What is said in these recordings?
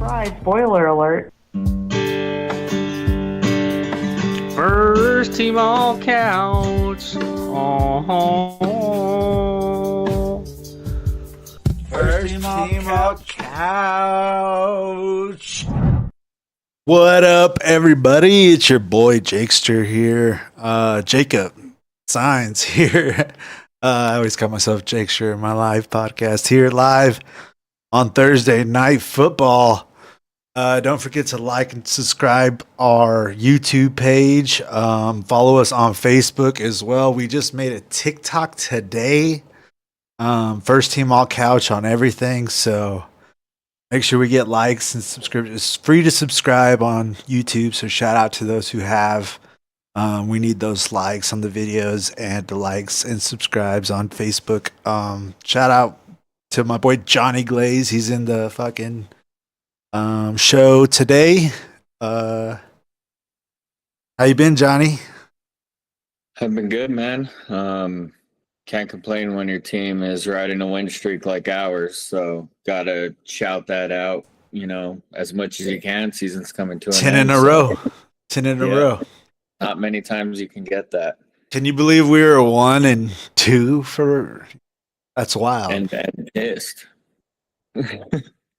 Surprise, spoiler alert. First team all couch. Oh. First team all couch. What up, everybody? It's your boy Jakester here. Jacob Signs here. I always call myself Jakester in my live podcast here live on Thursday Night Football. Don't forget to like and subscribe our YouTube page. Follow us on Facebook as well. We just made a TikTok today. First team all couch on everything. So make sure we get likes and subscribe. It's free to subscribe on YouTube. So shout out to those who have. We need those likes on the videos and the likes and subscribes on Facebook. Shout out to my boy Johnny Glaze. He's in the fucking show today. How you been, Johnny? I've been good, man. Can't complain when your team is riding a win streak like ours. So gotta shout that out, as much as you can. Season's coming to an 10 end. in a row. 10 in a row. Not many times you can get that. Can you believe we were 1-2 for? That's wild. And pissed.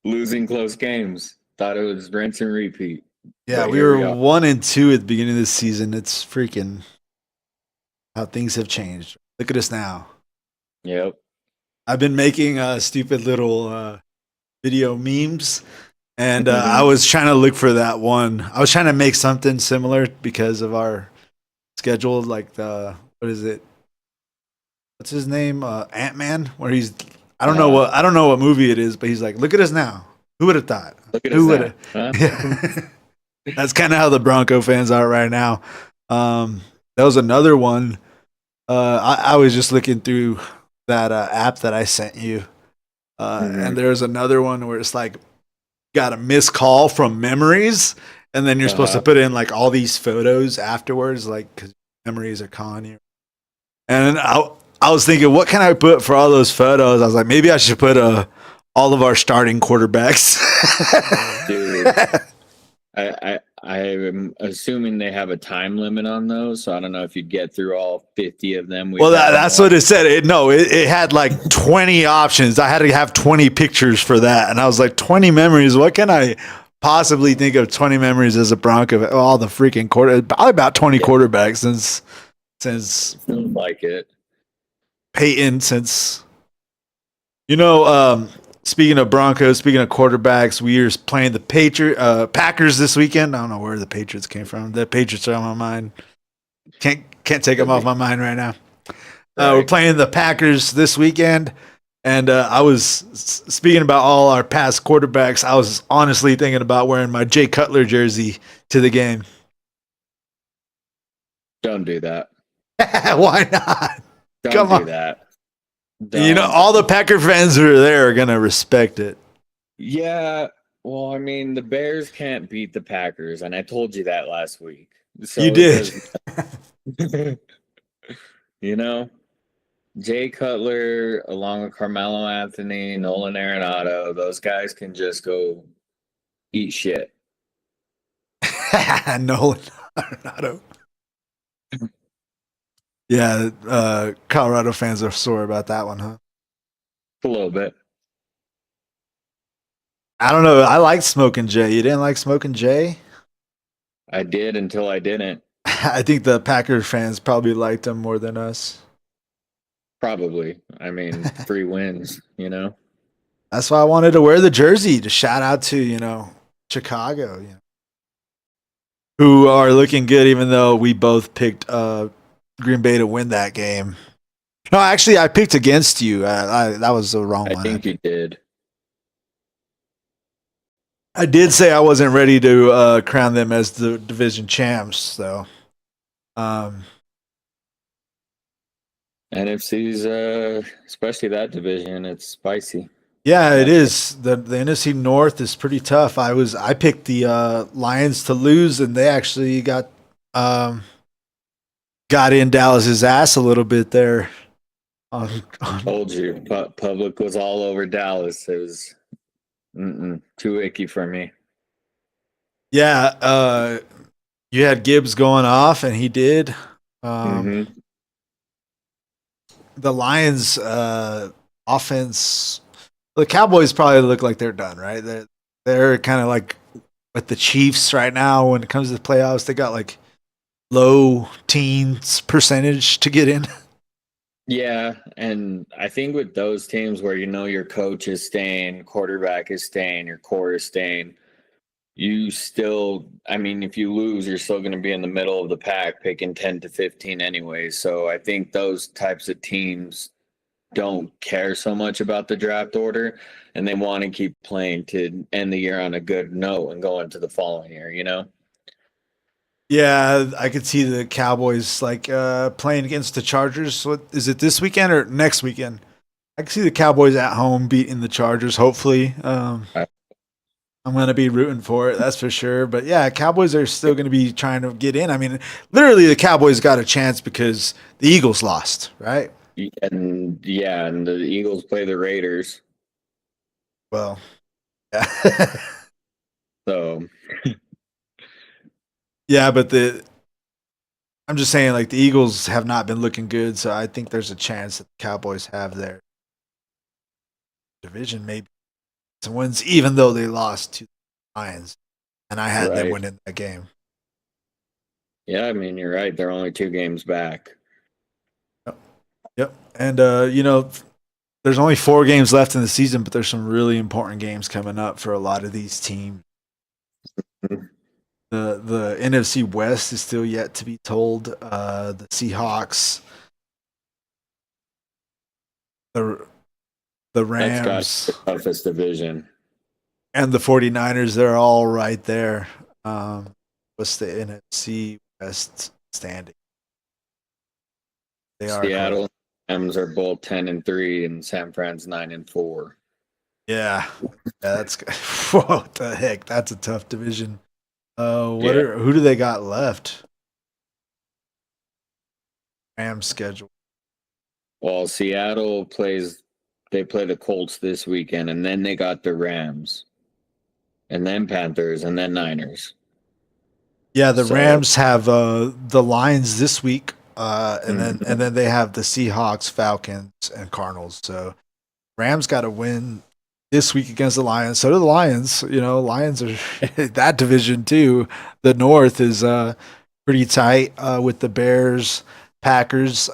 Losing close games. Thought it was rinse and repeat. Yeah, But we here were we are. 1-2 at the beginning of the season. It's freaking how things have changed. Look at us now. Yep. I've been making stupid little video memes, and I was trying to look for that one. I was trying to make something similar because of our schedule, like what is it? What's his name? Ant-Man, where he's I don't know what movie it is, but he's like, look at us now. Who would have thought? Look at Who us would now, have? huh? Yeah. That's kind of how the Bronco fans are right now. That was another one. I was just looking through that app that I sent you, and there's another one where it's like got a missed call from memories, and then you're supposed to put in like all these photos afterwards, like because memories are calling you. And I was thinking, what can I put for all those photos? I was like, maybe I should put all of our starting quarterbacks. Dude, I'm assuming they have a time limit on those, so I don't know if you get through all 50 of them. Well, that's what it said. It had like 20 options. I had to have 20 pictures for that, and I was like, 20 memories. What can I possibly think of 20 memories as a Bronco? All the freaking probably about 20 quarterbacks since Feels like it. Peyton, since speaking of Broncos, speaking of quarterbacks, we are playing the Packers this weekend. I don't know where the Patriots came from. The Patriots are on my mind. Can't take them off my mind right now. Right. We're playing the Packers this weekend, and I was speaking about all our past quarterbacks. I was honestly thinking about wearing my Jay Cutler jersey to the game. Don't do that. Why not? Don't Come do on. that. All the Packer fans who are there are gonna respect it. Yeah, well, I mean, the Bears can't beat the Packers, and I told you that last week. So You did. Jay Cutler, along with Carmelo Anthony, Nolan Arenado, those guys can just go eat shit. Nolan Arenado. Yeah, Colorado fans are sore about that one, huh? A little bit. I don't know. I like Smoking Jay. You didn't like Smoking Jay? I did until I didn't. I think the Packers fans probably liked him more than us. Probably. I mean, 3 wins, That's why I wanted to wear the jersey to shout out to, Chicago, who are looking good, even though we both picked Green Bay to win that game. No, actually, I picked against you. That was the wrong one. I think you did. I did say I wasn't ready to crown them as the division champs, though. NFC's, especially that division, it's spicy. Yeah, it is. The NFC North is pretty tough. I picked the Lions to lose, and they actually got in Dallas's ass a little bit there. Told you, public was all over Dallas. It was too icky for me. Yeah, you had Gibbs going off, and he did. Hmm. The Lions' offense, the Cowboys probably look like they're done, right? They're kind of like with the Chiefs right now when it comes to the playoffs. They got like low teens percentage to get in. Yeah, and I think with those teams where your coach is staying, quarterback is staying, your core is staying, you still, I mean, if you lose, you're still going to be in the middle of the pack, picking 10 to 15 anyway. So I think those types of teams don't care so much about the draft order, and they want to keep playing to end the year on a good note and go into the following year. Yeah, I could see the Cowboys like playing against the Chargers. What is it, this weekend or next weekend? I can see the Cowboys at home beating the Chargers. Hopefully, I'm going to be rooting for it. That's for sure. But yeah, Cowboys are still going to be trying to get in. I mean, literally, the Cowboys got a chance because the Eagles lost, right? And yeah, and the Eagles play the Raiders. Well, yeah, So yeah, but I'm just saying, like the Eagles have not been looking good, so I think there's a chance that the Cowboys have their division maybe some wins, even though they lost to the Lions, and I had them right. winning that game. Yeah, I mean, you're right. They're only 2 games back. Yep. Yep. And there's only 4 games left in the season, but there's some really important games coming up for a lot of these teams. The NFC West is still yet to be told. The Seahawks, the the That's got Rams, the toughest division. and the 49ers, they're all right there. What's the NFC West standing? They are close. Seattle Rams are both 10-3, and San Fran's 9-4. Yeah. Yeah, that's what the heck. That's a tough division. Yeah. Who do they got left? Rams schedule. Well, they play the Colts this weekend, and then they got the Rams, and then Panthers, and then Niners. Yeah, the So, Rams have the Lions this week, mhm. and then they have the Seahawks, Falcons, and Cardinals. So Rams got to win this week against the Lions. So do the Lions. Lions are that division too. The North is pretty tight with the Bears, Packers.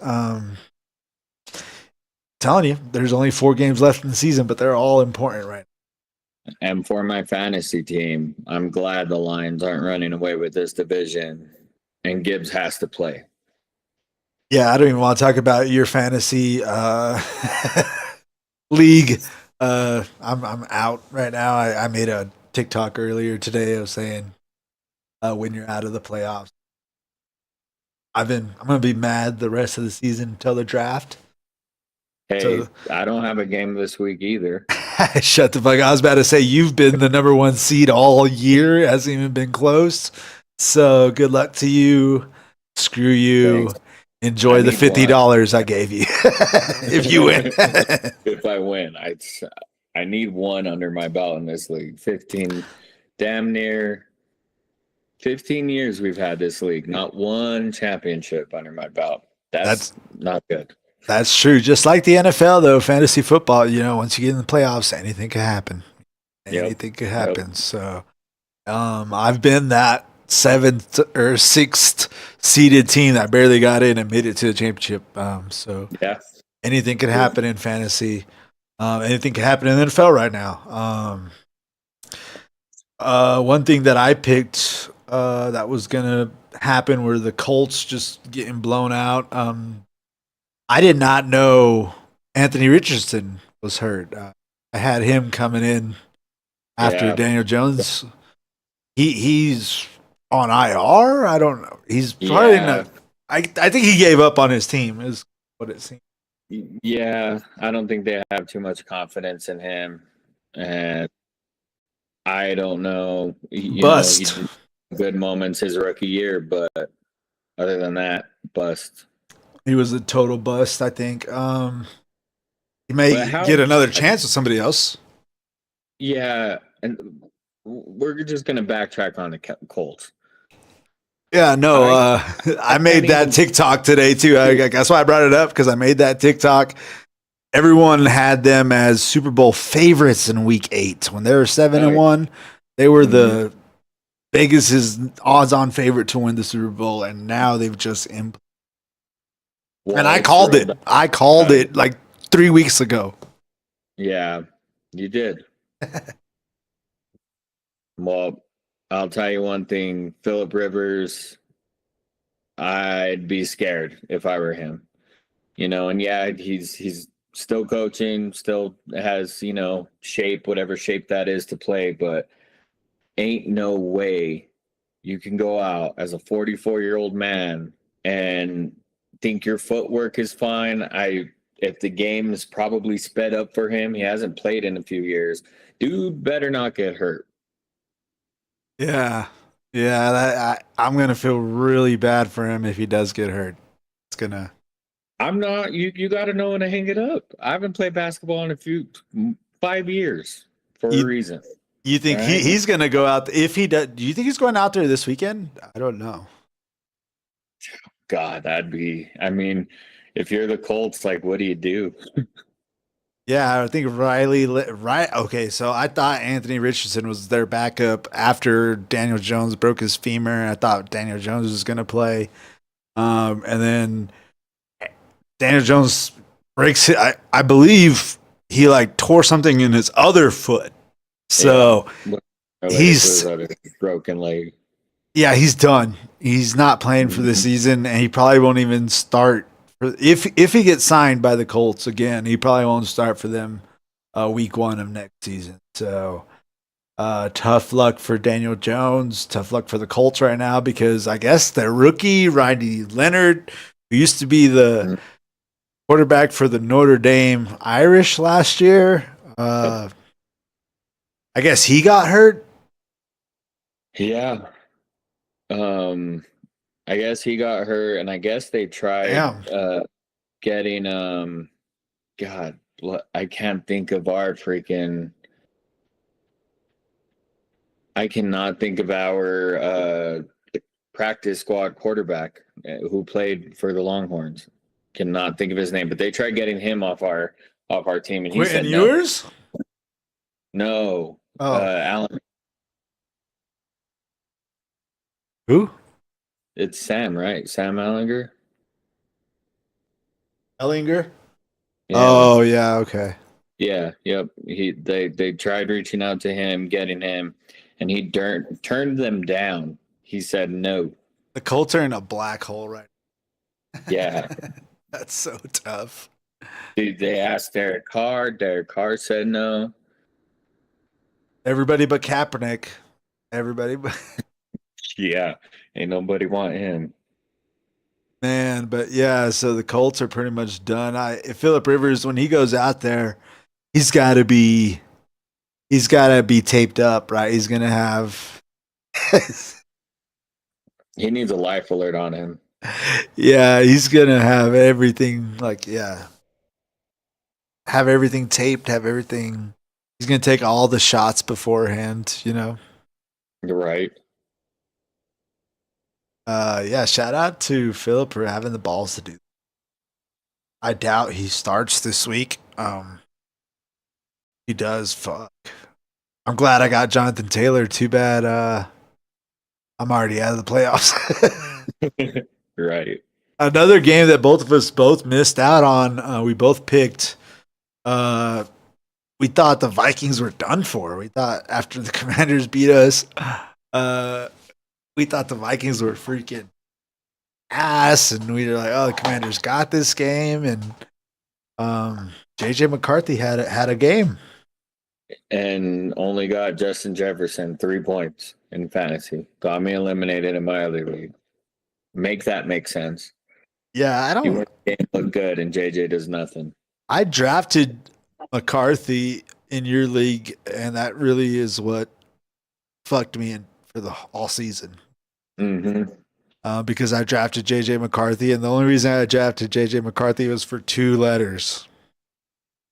Telling you, there's only 4 games left in the season, but they're all important right now. And for my fantasy team, I'm glad the Lions aren't running away with this division, and Gibbs has to play. Yeah, I don't even want to talk about your fantasy league. I'm out right now. I made a TikTok earlier today. I was saying when you're out of the playoffs, I'm gonna be mad the rest of the season until the draft. Hey, So I don't have a game this week either. shut the fuck. I was about to say you've been the number 1 seed all year. It hasn't even been close. So good luck to you. Screw you. Thanks. Enjoy the need $50 I gave you if you win. If I win, I need one under my belt in this league. 15, damn near 15 years we've had this league. Not one championship under my belt. That's not good. That's true. Just like the NFL, though, fantasy football, once you get in the playoffs, anything could happen. Yep. Anything could happen. So I've been that 7th or 6th seeded team that barely got in and made it to the championship. So Yeah. anything could happen in fantasy. Anything could happen in the NFL right now. One thing that I picked that was going to happen were the Colts just getting blown out. I did not know Anthony Richardson was hurt. I had him coming in after Daniel Jones. He's on IR. I don't know. He's probably not. I think he gave up on his team. Is what it seems. Yeah, I don't think they have too much confidence in him, and I don't know. Bust. He did good moments his rookie year, but other than that, bust. He was a total bust. I think. He may get another chance with somebody else. Yeah, and we're just gonna backtrack on the Colts. Yeah, no, I made that even- TikTok today too. That's why I brought it up, because I made that TikTok. Everyone had them as Super Bowl favorites in Week 8 when they were 7-1. They were the Vegas's odds-on favorite to win the Super Bowl, and now they've just and I called it. I called it like 3 weeks ago. Yeah, you did. Well, I'll tell you one thing, Phillip Rivers, I'd be scared if I were him. And yeah, he's still coaching, still has, shape, whatever shape that is to play, but ain't no way you can go out as a 44-year-old man and think your footwork is fine. If the game is probably sped up for him, he hasn't played in a few years. Dude better not get hurt. Yeah, I'm gonna feel really bad for him if he does get hurt. It's gonna. I'm not. You got to know when to hang it up. I haven't played basketball in 5 years for a reason. You think right? he's gonna go out? If he does, do you think he's going out there this weekend? I don't know. God, that'd be. I mean, if you're the Colts, like, what do you do? Yeah, I think Riley. Right. Okay, so I thought Anthony Richardson was their backup after Daniel Jones broke his femur. I thought Daniel Jones was gonna play, and then Daniel Jones breaks it. I believe he like tore something in his other foot. So he's broken leg. Yeah, he's done. He's not playing for the season, and he probably won't even start. If he gets signed by the Colts again, he probably won't start for them week 1 of next season. So tough luck for Daniel Jones. Tough luck for the Colts right now, because I guess their rookie, Riley Leonard, who used to be the quarterback for the Notre Dame Irish last year, I guess he got hurt. Yeah. I guess he got hurt, and I guess they tried getting God, I can't think of our freaking. I cannot think of our practice squad quarterback who played for the Longhorns. Cannot think of his name, but they tried getting him off our team, and he said no. Ewers? No. Alan. Who? It's Sam, right? Sam Ellinger. Ellinger? Yeah. Oh, yeah, okay. Yeah, yep. They tried reaching out to him, getting him, and he turned them down. He said no. The Colts are in a black hole right now. Yeah. That's so tough. Dude, they asked Derek Carr. Derek Carr said no. Everybody but Kaepernick. Everybody but Yeah, ain't nobody want him. Man, but yeah, so the Colts are pretty much done. Phillip Rivers, when he goes out there, he's gotta be taped up, right? He's gonna have He needs a life alert on him. Yeah, he's gonna have everything have everything taped, have everything. He's gonna take all the shots beforehand, You're right. Yeah, shout out to Phillip for having the balls to do that. I doubt he starts this week. He does. Fuck. I'm glad I got Jonathan Taylor. Too bad I'm already out of the playoffs. Right. Another game that both of us missed out on. We both picked. We thought the Vikings were done for. We thought after the Commanders beat us, we thought the Vikings were freaking ass, and we were like, "Oh, the Commanders got this game." And JJ McCarthy had a game, and only got Justin Jefferson 3 points in fantasy. Got me eliminated in my other league. Make that make sense. Yeah, I don't. You look good, and JJ does nothing. I drafted McCarthy in your league, and that really is what fucked me in for the all season. Mm-hmm. Because I drafted JJ McCarthy, and the only reason I drafted JJ McCarthy was for 2 letters.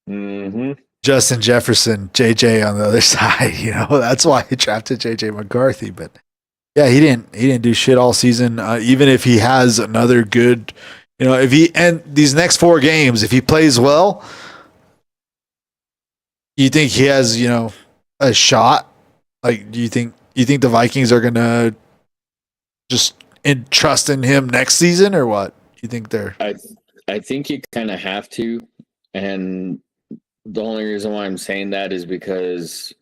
Mm-hmm. Justin Jefferson, JJ on the other side. You know, that's why he drafted JJ McCarthy. But yeah, he didn't do shit all season. Even if he has another good, you know, if he and these next 4 games, if he plays well, you think he has, you know, a shot? Like, do you think the Vikings are gonna just trust in him next season, or what? You think they're? I think you kind of have to, and the only reason why I'm saying that is because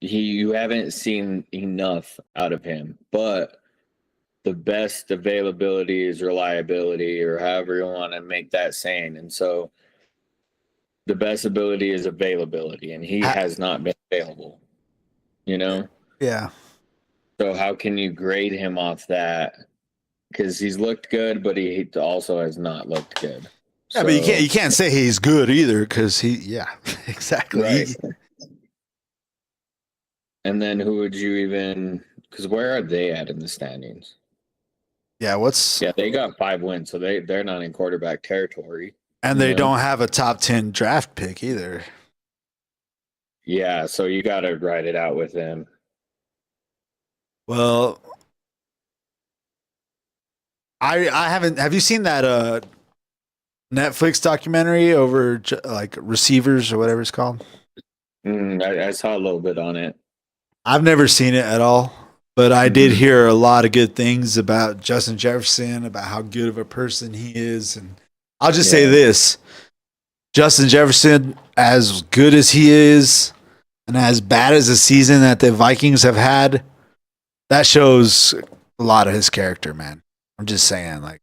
you haven't seen enough out of him, but the best availability is reliability, or however you want to make that saying. And so the best ability is availability, and he has not been available, you know? Yeah. So how can you grade him off that? Because he's looked good, but he also has not looked good. Yeah, but you can't say he's good either, because exactly. Right. And then who would you even? Because where are they at in the standings? Yeah, they got 5 wins, so they're not in quarterback territory, and they don't have a top 10 draft pick either. Yeah, so you got to ride it out with them. Well, I haven't. Have you seen that Netflix documentary over like receivers or whatever it's called? I saw a little bit on it. I've never seen it at all, but I did hear a lot of good things about Justin Jefferson, about how good of a person he is. And I'll just say this: Justin Jefferson, as good as he is, and as bad as the season that the Vikings have had, that shows a lot of his character, man. I'm just saying, like.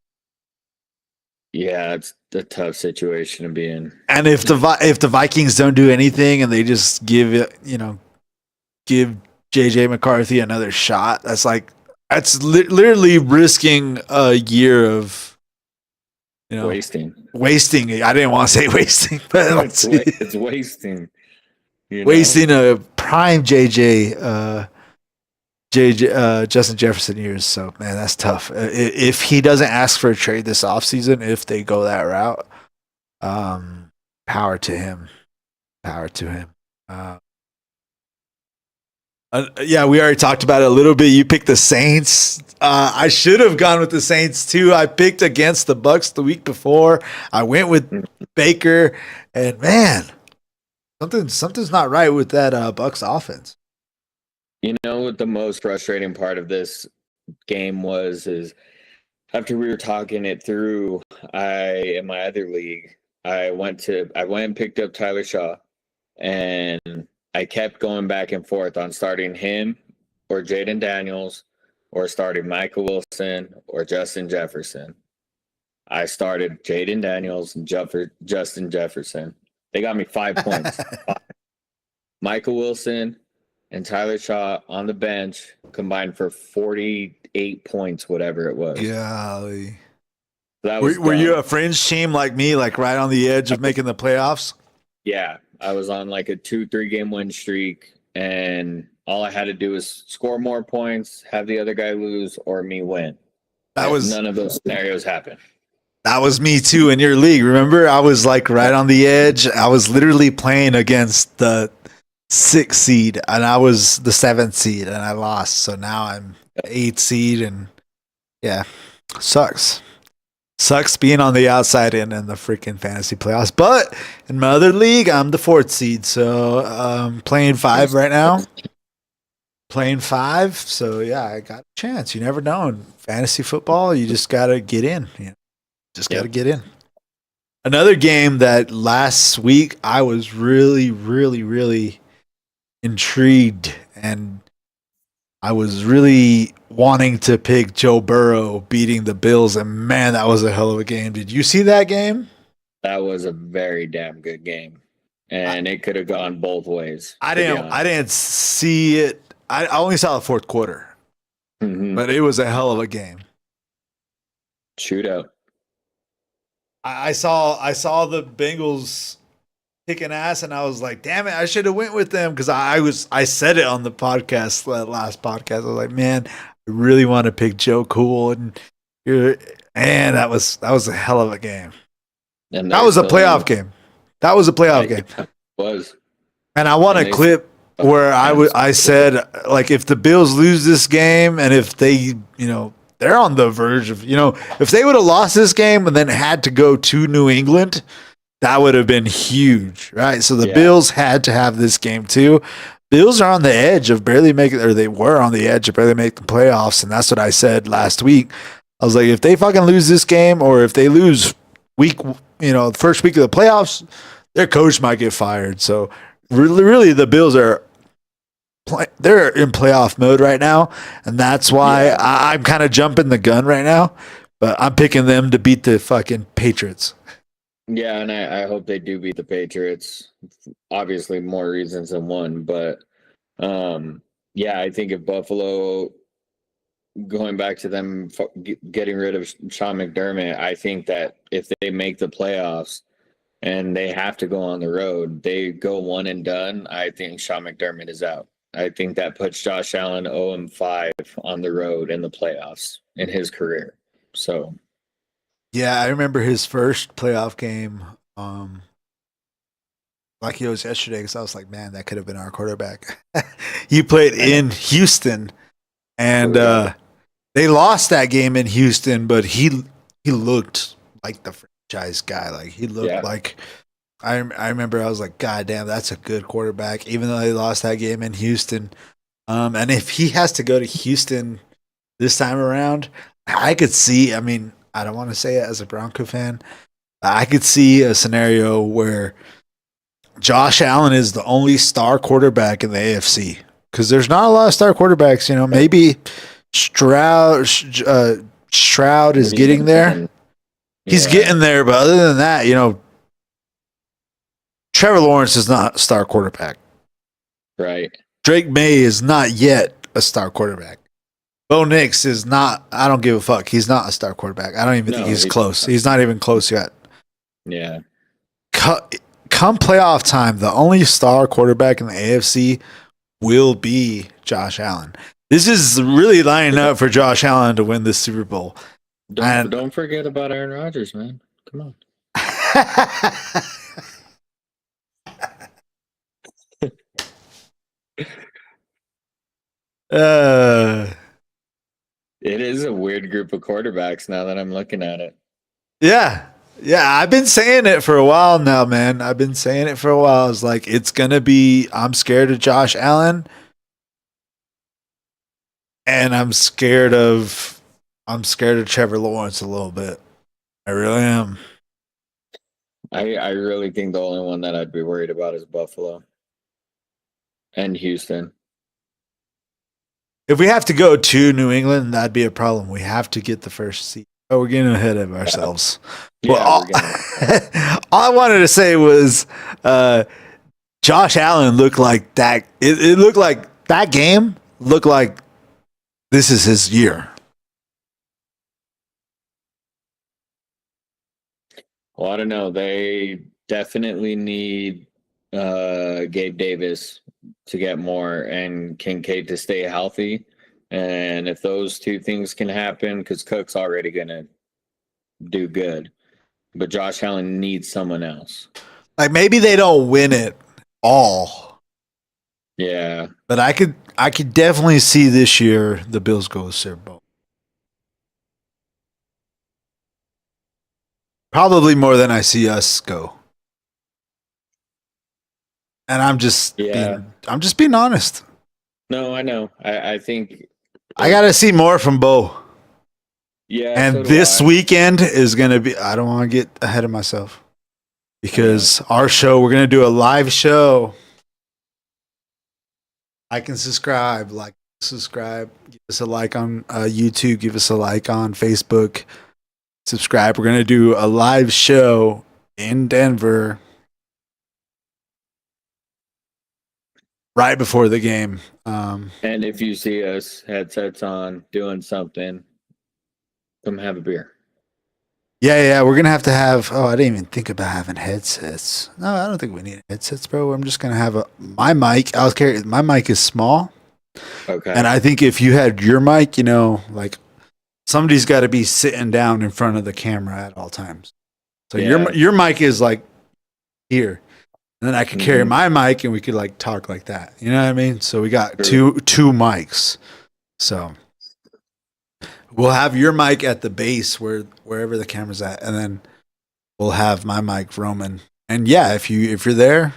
Yeah, it's a tough situation to be in. And if the Vikings don't do anything and they just give JJ McCarthy another shot, that's literally risking a year of, you know, wasting. I didn't want to say wasting, but it's wasting. Wasting a prime Justin Jefferson years. So man, that's tough. If he doesn't ask for a trade this offseason, if they go that route, power to him. Yeah, we already talked about it a little bit. You picked the Saints. I should have gone with the Saints too. I picked against the Bucks the week before. I went with Baker, and man, something's not right with that Bucks offense. You know what the most frustrating part of this game is after we were talking it through, in my other league, I went and picked up Tyler Shaw, and I kept going back and forth on starting him or Jaden Daniels or starting Michael Wilson or Justin Jefferson. I started Jaden Daniels and Justin Jefferson. They got me 5 points. Michael Wilson and Tyler Shaw on the bench combined for 48 points, whatever it was. Golly. Were you a fringe team like me, like right on the edge of making the playoffs? Yeah, I was on like a 2-3 game win streak, and all I had to do was score more points, have the other guy lose, or me win. None of those scenarios happened. That was me too in your league. Remember, I was like right on the edge. I was literally playing against the 6th seed, and I was the 7th seed, and I lost. So now I'm 8th seed, and yeah, sucks being on the outside in the freaking fantasy playoffs. But in my other league, I'm the 4th seed, so playing 5 right now. So yeah, I got a chance. You never know in fantasy football. You just gotta get in. Gotta get in. Another game that last week I was really, really, really intrigued, and I was really wanting to pick Joe Burrow beating the Bills, and man, that was a hell of a game. Did you see that game? That was a very damn good game, and it could have gone both ways. I didn't see it. I only saw the 4th quarter, but it was a hell of a game. Shootout. I saw the Bengals kicking ass, and I was like, damn it, I should have went with them, because I said it on the podcast, last podcast. I was like, man, I really want to pick Joe Cool, and that was a hell of a game. And that was a playoff game. That was a playoff game. It was. And I want And a they clip where fans. I said, like, if the Bills lose this game and if they, they're on the verge of, if they would have lost this game and then had to go to New England, that would have been huge, right? So the Yeah. Bills had to have this game too. Bills are on the edge of barely making, or they were on the edge of barely making the playoffs, and that's what I said last week. I was like, if they fucking lose this game, or if they lose the first week of the playoffs, their coach might get fired. So really, the Bills are they're in playoff mode right now, and that's why Yeah. I'm kind of jumping the gun right now. But I'm picking them to beat the fucking Patriots. Yeah, and I hope they do beat the Patriots. Obviously, more reasons than one, but yeah, I think if Buffalo, going back to them getting rid of Sean McDermott, I think that if they make the playoffs and they have to go on the road, they go one and done. I think Sean McDermott is out. I think that puts Josh Allen 0-5 on the road in the playoffs in his career. So Yeah, I remember his first playoff game. Like it was yesterday, because I was like, man, that could have been our quarterback. He played in Houston, and they lost that game in Houston, but he looked like the franchise guy. Like he looked like I remember I was like, God damn, that's a good quarterback, even though they lost that game in Houston. And if he has to go to Houston this time around, I could see, I mean, I don't want to say it as a Bronco fan, I could see a scenario where Josh Allen is the only star quarterback in the AFC, because there's not a lot of star quarterbacks. Maybe Stroud is getting there. He's getting there, but other than that, Trevor Lawrence is not a star quarterback. Right. Drake May is not yet a star quarterback. Bo Nix is not. I don't give a fuck. He's not a star quarterback. I don't even think he's close. He's not even close yet. Yeah. Come playoff time, the only star quarterback in the AFC will be Josh Allen. This is really lining up for Josh Allen to win this Super Bowl. Don't forget about Aaron Rodgers, man. Come on. It is a weird group of quarterbacks now that I'm looking at it. Yeah. I've been saying it for a while now, man. I've been saying it for a while. It's like, it's going to be, I'm scared of Josh Allen. And I'm scared of Trevor Lawrence a little bit. I really am. I really think the only one that I'd be worried about is Buffalo and Houston. If we have to go to New England, that'd be a problem. We have to get the first seed. Oh, we're getting ahead of ourselves. Yeah, all I wanted to say was Josh Allen looked like that. It looked like that game looked like this is his year. Well, I don't know. They definitely need Gabe Davis to get more and Kincaid to stay healthy. And if those two things can happen, because Cook's already going to do good, but Josh Allen needs someone else. Like, maybe they don't win it all. Yeah. But I could definitely see this year the Bills go to Super Bowl. Probably more than I see us go. And I'm just being honest. No, I know. I think I got to see more from Bo. Yeah. And this weekend is going to be, I don't want to get ahead of myself, because our show, we're going to do a live show. Like and subscribe, give us a like on YouTube, give us a like on Facebook, subscribe. We're going to do a live show in Denver right before the game. And if you see us headsets on doing something, come have a beer. Yeah, we're gonna have to have. Oh, I didn't even think about having headsets. No, I don't think we need headsets, bro. I'm just gonna have my mic. My mic is small. Okay. And I think if you had your mic, like somebody's got to be sitting down in front of the camera at all times. So your mic is like here. And then I could carry my mic and we could like talk like that. You know what I mean? So we got two mics. So we'll have your mic at the base wherever the camera's at, and then we'll have my mic roaming. And yeah, if you're there,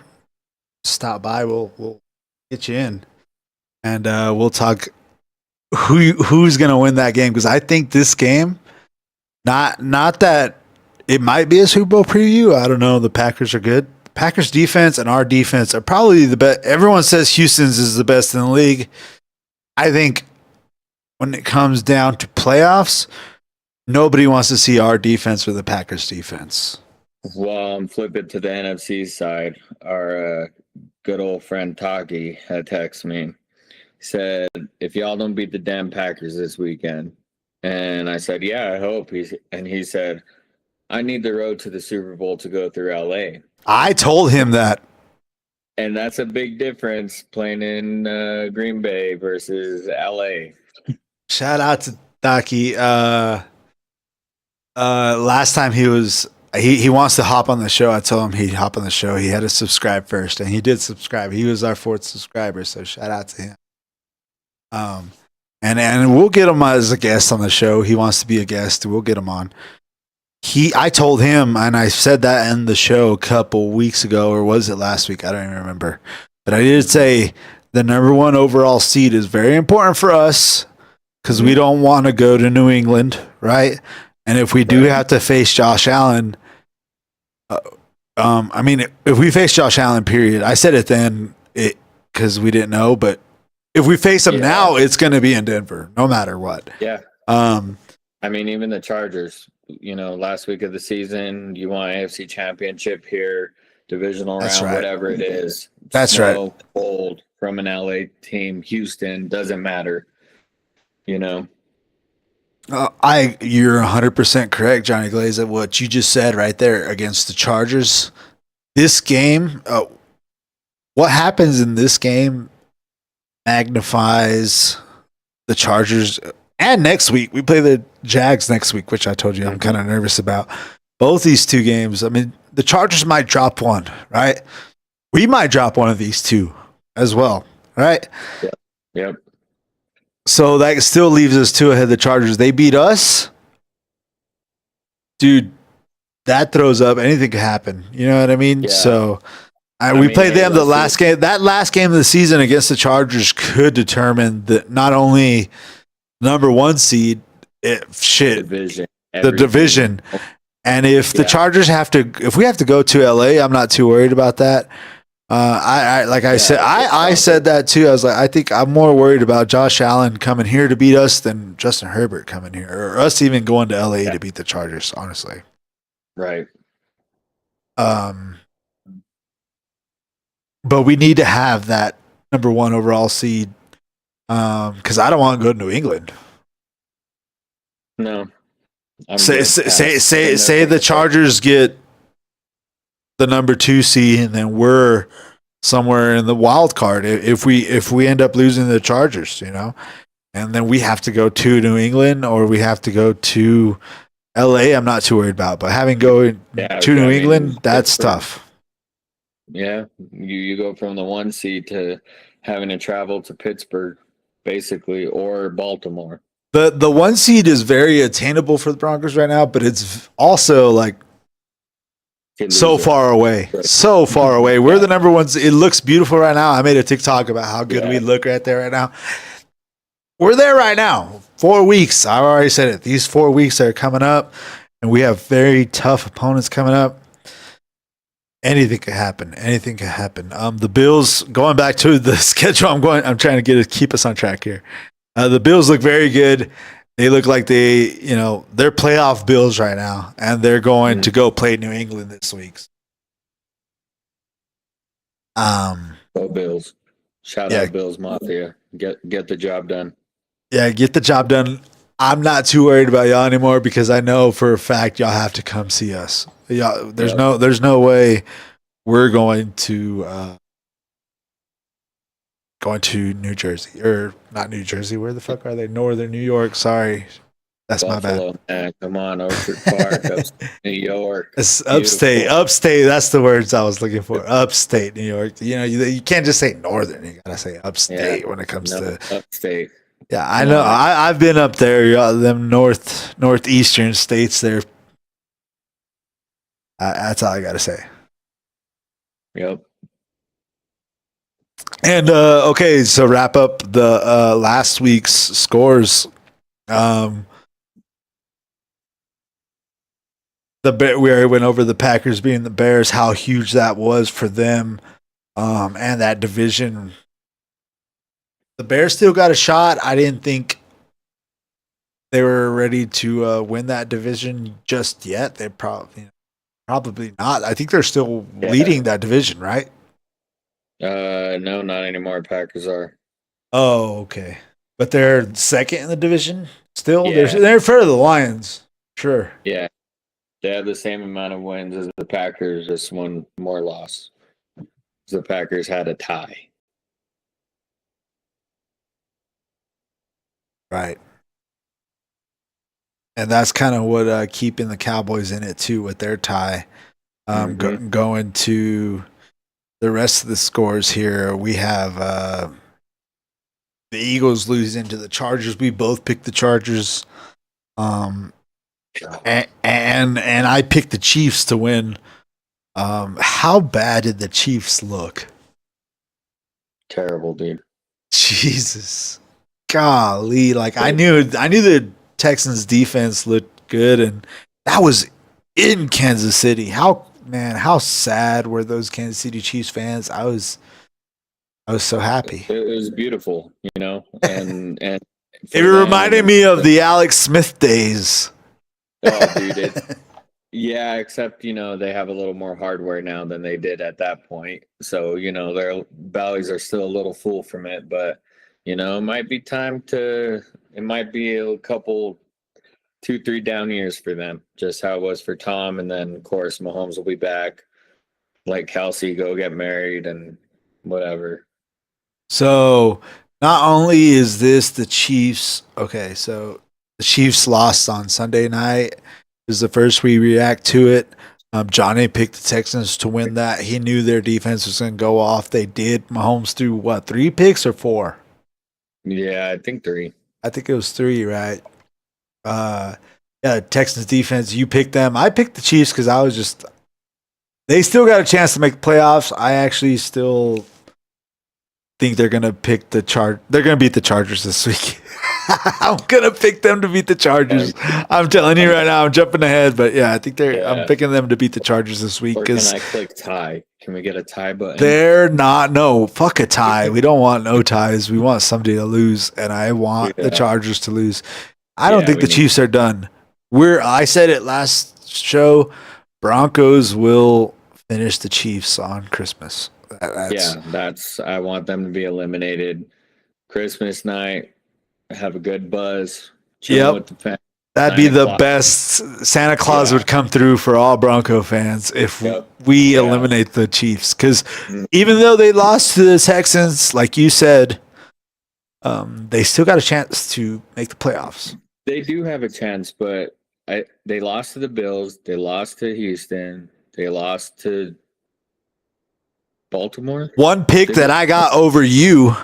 stop by. We'll get you in, and we'll talk who's gonna win that game, because I think this game, not that it might be a Super Bowl preview. I don't know. The Packers are good. Packers defense and our defense are probably the best. Everyone says Houston's is the best in the league. I think when it comes down to playoffs, nobody wants to see our defense or the Packers defense. Well, I'm flipping to the NFC side. Our good old friend Taki had texted me. He said, if y'all don't beat the damn Packers this weekend. And I said, yeah, I hope. And he said, I need the road to the Super Bowl to go through LA. I told him that. And that's a big difference playing in Green Bay versus LA. Shout out to Taki. Last time he wants to hop on the show. I told him he'd hop on the show. He had to subscribe first, and he did subscribe. He was our 4th subscriber, so shout out to him. And we'll get him as a guest on the show. He wants to be a guest. We'll get him on. I told him, and I said that in the show a couple weeks ago, or was it last week? I don't even remember. But I did say the number 1 overall seed is very important for us because we don't want to go to New England, right? And if we do have to face Josh Allen, I mean, if we face Josh Allen, period. I said it then because we didn't know, but if we face him now, it's going to be in Denver, no matter what. Yeah. I mean, even the Chargers, last week of the season, you want AFC Championship here, divisional round, whatever it is. That's right. Cold from an LA team, Houston, doesn't matter. You're 100% correct, Johnny Glaze, at what you just said right there against the Chargers. This game, what happens in this game magnifies the Chargers. And next week, we play the Jags next week, which I told you I'm kind of nervous about. Both these two games, I mean, the Chargers might drop one, right? We might drop one of these two as well, right? Yep. So that still leaves us 2 ahead of the Chargers. They beat us. Dude, that throws up. Anything could happen. You know what I mean? Yeah. So we played them the last game. That last game of the season against the Chargers could determine that not only number 1 seed, the division. And if the Chargers if we have to go to LA, I'm not too worried about that. I said that too. I was like, I think I'm more worried about Josh Allen coming here to beat us than Justin Herbert coming here, or us even going to LA to beat the Chargers, honestly. Right. But we need to have that number 1 overall seed, because I don't want to go to New England. No. Say the Chargers get the number 2 seed, and then we're somewhere in the wild card. If we end up losing the Chargers, and then we have to go to New England or we have to go to LA, I'm not too worried about. But having to New England, that's tough. Yeah, you go from the 1 seed to having to travel to Pittsburgh, basically, or Baltimore. The 1 seed is very attainable for the Broncos right now, but it's also like so far away. So far away. We're the number 1. It looks beautiful right now. I made a TikTok about how good we look right there right now. We're there right now. 4 weeks. I already said it. These 4 weeks are coming up, and we have very tough opponents coming up. Anything could happen. Anything could happen. The Bills, going back to the schedule, I'm trying to keep us on track here. The Bills look very good. They look like they're playoff Bills right now, and they're going to go play New England this week. Go Bills. Shout out Bills Mafia. Get the job done. Yeah, get the job done. I'm not too worried about y'all anymore because I know for a fact y'all have to come see us. There's no way we're going to New Jersey, or not New Jersey. Where the fuck are they? Northern New York. Sorry, That's my bad. Buffalo, man. Come on, Orchard Park, upstate New York. It's upstate. Beautiful. Upstate. That's the words I was looking for. Upstate New York. You can't just say northern. You gotta say upstate when it comes to upstate. Yeah, I know. I've been up there. Them northeastern states. There. That's all I gotta say. Yep. And okay, so wrap up the last week's scores. We already went over the Packers beating the Bears, how huge that was for them, and that division. The Bears still got a shot. I didn't think they were ready to win that division just yet. They probably not. I think they're still leading that division, right? No, not anymore. Packers are. Oh, okay. But they're second in the division still. Yeah. They're in front of the Lions. Sure. Yeah. They have the same amount of wins as the Packers, just one more loss. The Packers had a tie. Right. And that's kind of what keeping the Cowboys in it too with their tie. Going to the rest of the scores here, we have the Eagles losing to the Chargers. We both picked the Chargers. And I picked the Chiefs to win. How bad did the Chiefs look? Terrible, dude. Jesus, golly! Like I knew the Texans defense looked good, and that was in Kansas City. How sad were those Kansas City Chiefs fans? I was so happy. It was beautiful, and it reminded me of the Alex Smith days. Oh, dude. Yeah, except, they have a little more hardware now than they did at that point. So, their bellies are still a little full from it. But, it might be it might be a couple, 2-3 down years for them. Just how it was for Tom. And then, of course, Mahomes will be back. Like Kelsey, go get married and whatever. So, not only is this the Chiefs. Okay, so the Chiefs lost on Sunday night. This is the first we react to it. Johnny picked the Texans to win that. He knew their defense was going to go off. They did. Mahomes threw, 3 picks or 4? Yeah, I think 3. I think it was 3, right? Yeah, Texans defense, you picked them. I picked the Chiefs because I was just – they still got a chance to make the playoffs. I actually still think they're going to pick they're going to beat the Chargers this week. I'm gonna pick them to beat the Chargers. I'm telling you right now, I'm jumping ahead, but yeah, I think I'm picking them to beat the Chargers this week. Or can I click tie? Can we get a tie button? They're not. No, fuck a tie. We don't want no ties. We want somebody to lose, and I want the Chargers to lose. I don't think the Chiefs are done. I said it last show. Broncos will finish the Chiefs on Christmas. I want them to be eliminated Christmas night. Have a good buzz. Yep. That'd be the best. Santa Claus would come through for all Bronco fans if we eliminate the Chiefs. Because even though they lost to the Texans, like you said, they still got a chance to make the playoffs. They do have a chance, but they lost to the Bills. They lost to Houston. They lost to Baltimore. One pick that I got over you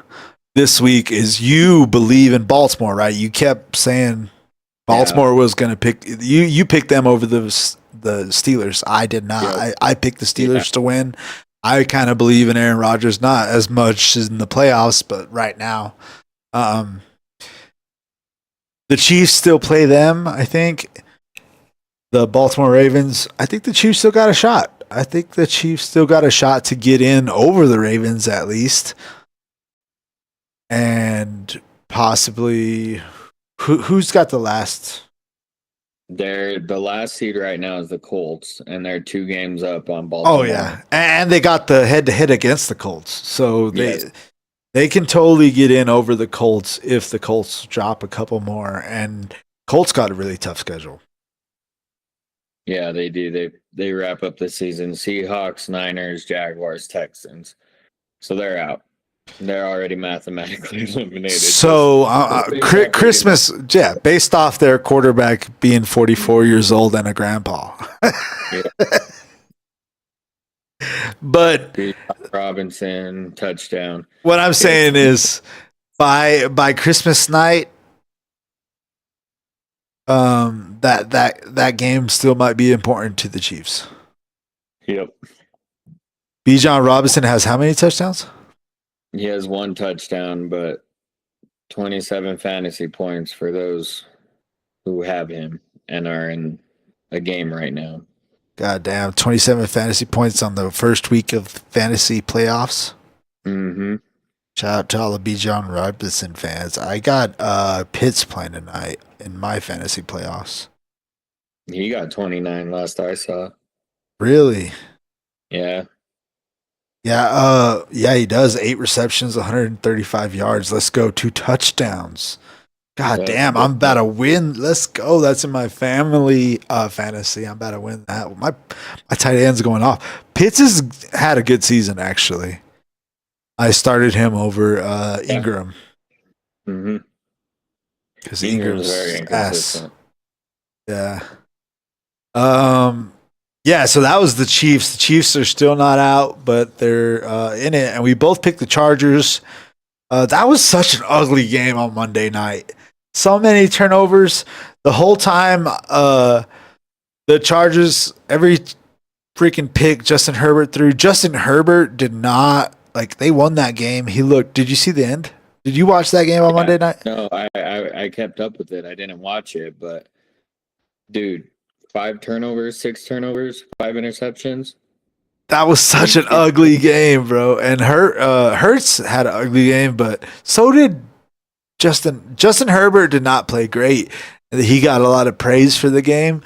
this week is you believe in Baltimore, right? You kept saying Baltimore was going to pick you. You picked them over the Steelers. I did not. Yeah. I picked the Steelers to win. I kind of believe in Aaron Rodgers, not as much as in the playoffs, but right now, the Chiefs still play them. I think the Baltimore Ravens. I think the Chiefs still got a shot. I think the Chiefs still got a shot to get in over the Ravens at least. And possibly, who's got the last? The last seed right now is the Colts, and they're 2 games up on Baltimore. Oh yeah, and they got the head-to-head against the Colts, so they can totally get in over the Colts if the Colts drop a couple more. And Colts got a really tough schedule. Yeah, they do. They wrap up the season: Seahawks, Niners, Jaguars, Texans. So they're out. They're already mathematically eliminated. So Just being that Christmas, yeah, based off their quarterback being 44 years old and a grandpa. Yeah. But Robinson touchdown. what I'm saying is, by Christmas night, that game still might be important to the Chiefs. Yep. Bijan Robinson has how many touchdowns? He has one touchdown, but 27 fantasy points for those who have him and are in a game right now. God damn, 27 fantasy points on the first week of fantasy playoffs. Mm-hmm. Shout out to all the Bijan Robinson fans. I got Pitts playing tonight in my fantasy playoffs. He got 29 last I saw. Really? Yeah. Yeah, he does. 8 receptions, 135 yards. Let's go. 2 touchdowns. God damn, I'm about to win. Let's go. That's in my family fantasy. I'm about to win that. My tight end's going off. Pitts has had a good season, actually. I started him over Ingram. Mm-hmm. Because Ingram's Ingram's very inconsistent. Yeah. Yeah, so that was the Chiefs. The Chiefs are still not out, but they're in it. And we both picked the Chargers. That was such an ugly game on Monday night. So many turnovers. The whole time, the Chargers, every freaking pick Justin Herbert threw. Justin Herbert did not, they won that game. Did you see the end? Did you watch that game on Monday night? No, I kept up with it. I didn't watch it, but dude, 5 turnovers, 6 turnovers, 5 interceptions. That was such an ugly game, bro. And Hurts had an ugly game, but so did Justin. Justin Herbert did not play great. He got a lot of praise for the game,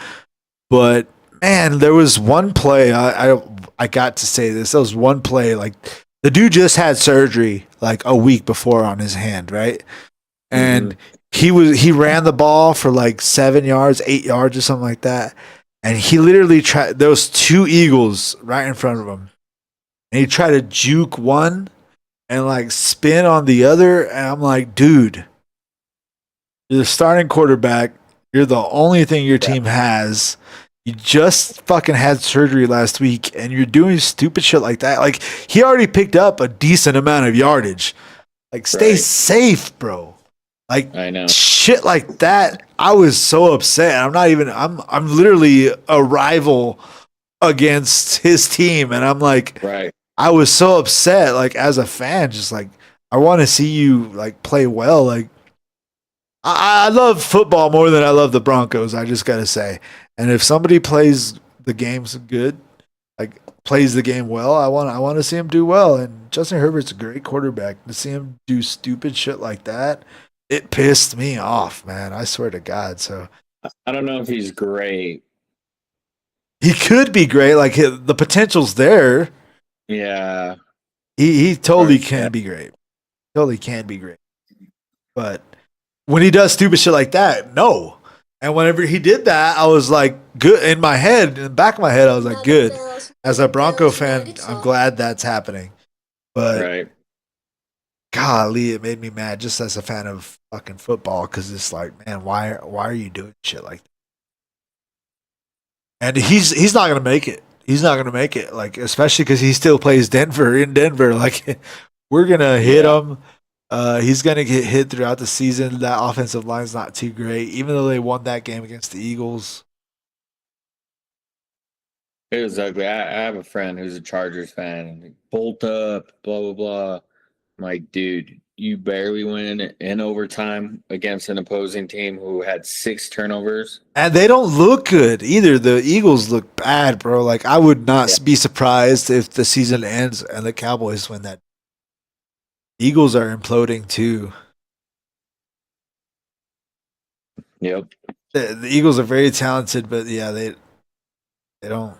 but man, there was one play. I got to say this. There was one play, the dude just had surgery a week before on his hand, right? And he ran the ball for 7 yards, 8 yards, or something like that. And he literally tried. There was 2 Eagles right in front of him, and he tried to juke one and spin on the other. And I'm like, dude, you're the starting quarterback. You're the only thing your team has. You just fucking had surgery last week, and you're doing stupid shit like that. He already picked up a decent amount of yardage. Stay safe, bro. I know. Shit like that. I was so upset. I'm literally a rival against his team, and I'm right. I was so upset, as a fan, just I want to see you play well. I love football more than I love the Broncos. I just gotta say, and if somebody plays the games good, plays the game well, I want to see him do well. And Justin Herbert's a great quarterback. To see him do stupid shit like that, it pissed me off, man. I swear to God. So I don't know if he's great. He could be great. The potential's there. Yeah. He totally can be great. Totally can be great. But when he does stupid shit like that, no. And whenever he did that, I was good in my head, in the back of my head, I was good. As a Bronco fan, I'm glad that's happening. But right. Golly, it made me mad just as a fan of fucking football, because it's man, why are you doing shit like that? And he's not gonna make it. He's not gonna make it. Especially because he still plays Denver in Denver. We're gonna hit him. He's gonna get hit throughout the season. That offensive line's not too great, even though they won that game against the Eagles. It was ugly. I have a friend who's a Chargers fan, and bolt up, blah blah blah. I'm like, dude, you barely win in overtime against an opposing team who had 6 turnovers. And they don't look good either. The Eagles look bad, bro. I would not be surprised if the season ends and the Cowboys win that. Eagles are imploding too. Yep. The Eagles are very talented, but yeah, they don't.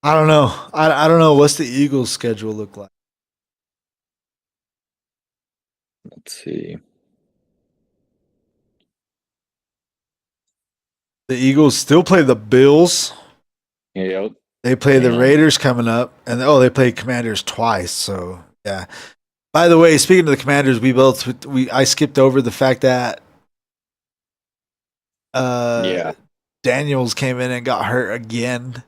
I don't know. I don't know. What's the Eagles' schedule look like? Let's see. The Eagles still play the Bills. Yep. They play the Yeah. Raiders coming up, and they play Commanders twice. So yeah. By the way, speaking of the Commanders, I skipped over the fact that Yeah. Daniels came in and got hurt again.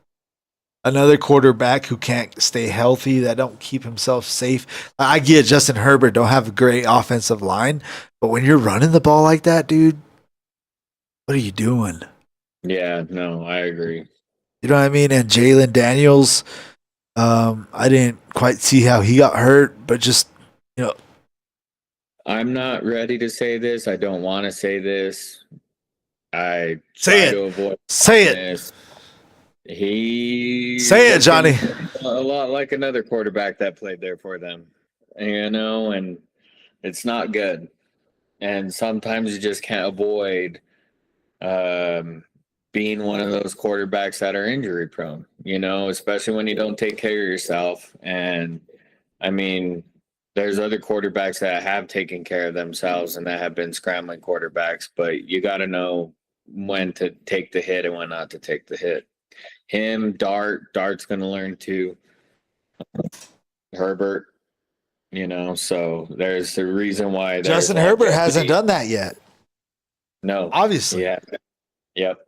Another quarterback who can't stay healthy, that don't keep himself safe. I get Justin Herbert don't have a great offensive line, but when you're running the ball like that, dude, what are you doing? Yeah. No, I agree. You know what I mean? And Jalen Daniels, I didn't quite see how he got hurt, but just I'm not ready to say this. I don't want to say this. I Say try it. to avoid Say it. this. He Say it, Johnny. a lot like another quarterback that played there for them, and it's not good. And sometimes you just can't avoid being one of those quarterbacks that are injury prone, especially when you don't take care of yourself. And I mean, there's other quarterbacks that have taken care of themselves and that have been scrambling quarterbacks, but you got to know when to take the hit and when not to take the hit. Dart's going to learn too. Herbert, so there's the reason why Justin Herbert hasn't done that yet. No, obviously. Yeah. Yep.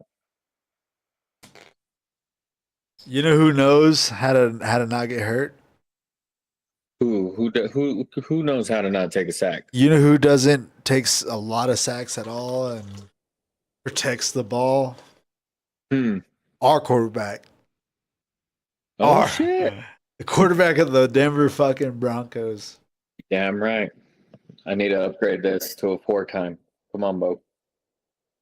You know who knows how to not get hurt? Who knows how to not take a sack? You know who doesn't takes a lot of sacks at all and protects the ball? Our quarterback. Shit. The quarterback of the Denver fucking Broncos. Damn right. I need to upgrade this to a 4-time. Come on, Bo.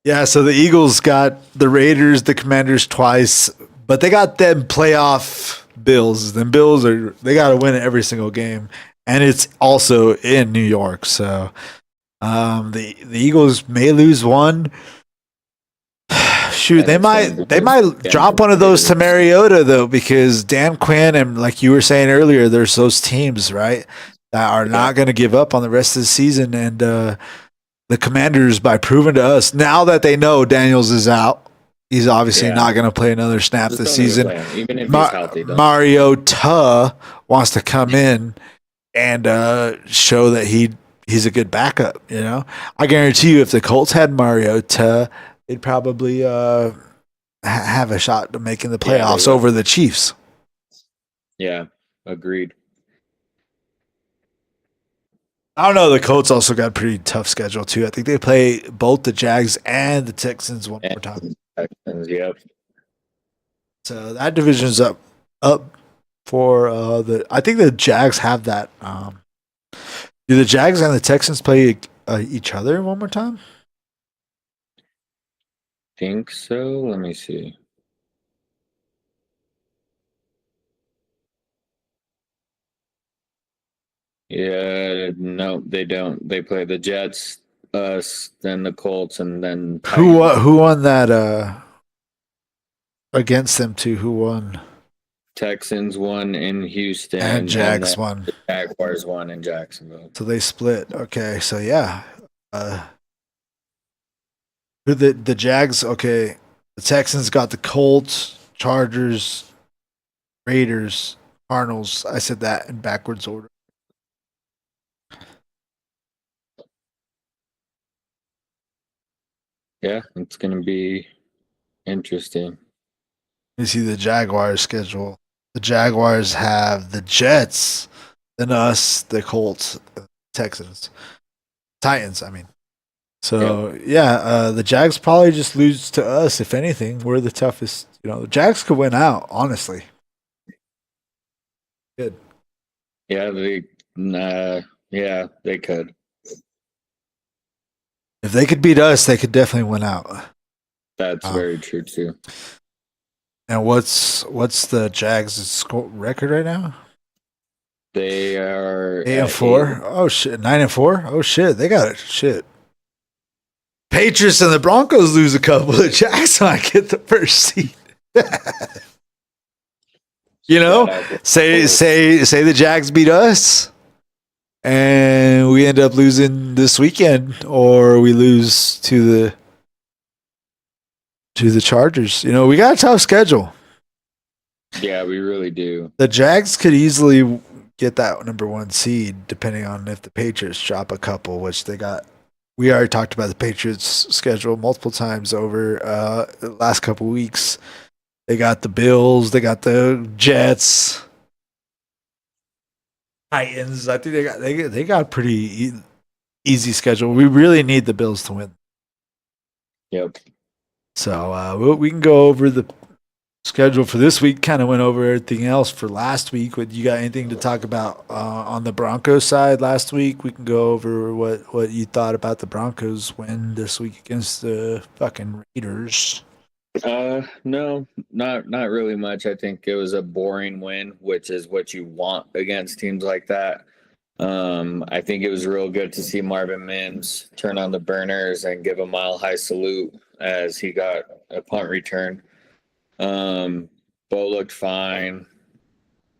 Yeah, so the Eagles got the Raiders, the Commanders twice, but they got them playoff Bills. Them Bills they got to win every single game, and it's also in New York. So the Eagles may lose one. Shoot, they might drop one of those to Mariota though, because Dan Quinn and like you were saying earlier, there's those teams right that are not going to give up on the rest of the season, and the Commanders, by proving to us now that they know Daniels is out, he's obviously not going to play another snap this season. Even if he's healthy, Mariota wants to come in and show that he's a good backup. I guarantee you, if the Colts had Mariota, they'd probably have a shot to making the playoffs over the Chiefs. Yeah, agreed. I don't know. The Colts also got a pretty tough schedule too. I think they play both the Jags and the Texans one more time. Texans, yep. So that division's up for I think the Jags have that. Do the Jags and the Texans play each other one more time? Think so. Let me see. Yeah, no, they don't. They play the Jets, us, then the Colts, and then Who won that against them too? Who won? Texans won in Houston, and Jags won. The Jaguars won in Jacksonville. So they split. Okay, so yeah, who the Jags? Okay, the Texans got the Colts, Chargers, Raiders, Cardinals. I said that in backwards order. Yeah, it's going to be interesting. You see the Jaguars schedule. The Jaguars have the Jets, then us, the Colts, Texans, Titans. I mean, so the Jags probably just lose to us. If anything, we're the toughest. The Jags could win out. Honestly, good. Yeah, they could. If they could beat us, they could definitely win out. That's very true too. And what's the Jags' record right now? They are 8-4. Oh shit, 9-4. Oh shit, they got it. Shit. Patriots and the Broncos lose a couple. The Jags might get the first seed. Say the Jags beat us, and we end up losing this weekend, or we lose to the Chargers. We got a tough schedule. Yeah, we really do. The Jags could easily get that number one seed, depending on if the Patriots drop a couple, which they got. We already talked about the Patriots' schedule multiple times over the last couple weeks. They got the Bills, they got the Jets, Titans. I think they got a pretty easy schedule. We really need the Bills to win. Yep. So we can go over the schedule for this week. Kind of went over everything else for last week. But you got anything to talk about on the Broncos side last week? We can go over what you thought about the Broncos win this week against the fucking Raiders. No, not really much. I think it was a boring win, which is what you want against teams like that. I think it was real good to see Marvin Mims turn on the burners and give a mile high salute as he got a punt return. Bo looked fine.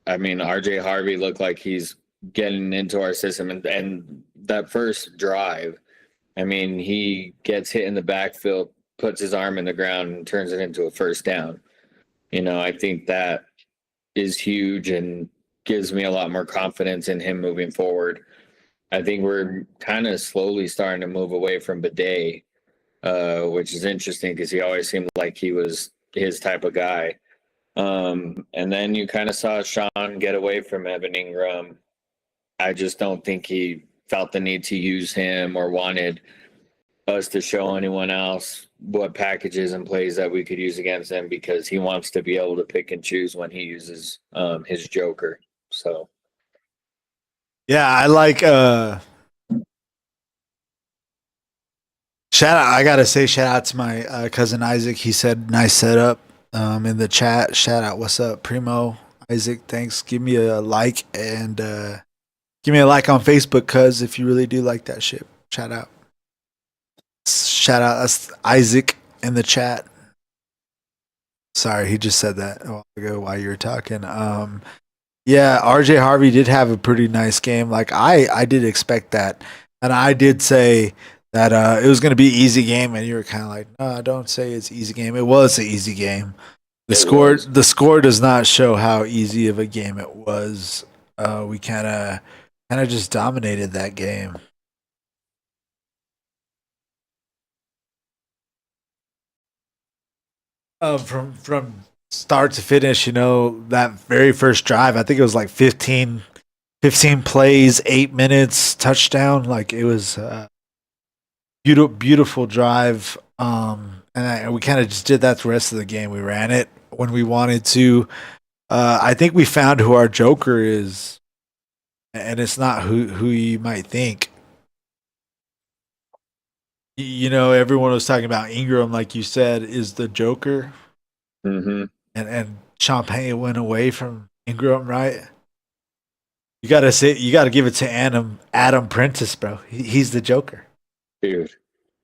I mean, RJ Harvey looked like he's getting into our system, and that first drive, I mean, he gets hit in the backfield, puts his arm in the ground, and turns it into a first down. I think that is huge and gives me a lot more confidence in him moving forward. I think we're kind of slowly starting to move away from Bidet, which is interesting because he always seemed like he was his type of guy. And then you kind of saw Sean get away from Evan Ingram. I just don't think he felt the need to use him or wanted us to show anyone else what packages and plays that we could use against him because he wants to be able to pick and choose when he uses his joker. So Yeah, I like shout out. I gotta say shout out to my cousin Isaac. He said nice setup in the chat. Shout out, what's up, Primo Isaac? Thanks. Give me a like and give me a like on Facebook, cuz if you really do like that shit. Shout out. Shout out us Isaac in the chat. Sorry, he just said that a while ago while you were talking. Yeah, RJ Harvey did have a pretty nice game. Like I did expect that, and I did say that it was going to be an easy game, and you were kind of like, no, don't say it's easy game. It was an easy game. The score does not show how easy of a game it was. We kind of just dominated that game. From start to finish, that very first drive, I think it was like 15 plays, 8 minutes, touchdown. Like it was a beautiful drive. And we kind of just did that the rest of the game. We ran it when we wanted to. I think we found who our joker is, and it's not who you might think. Everyone was talking about Ingram, like you said, is the joker. Mm-hmm. And Champagne went away from Ingram, right? You gotta give it to Adam Prentice, bro. He's the joker. Dude.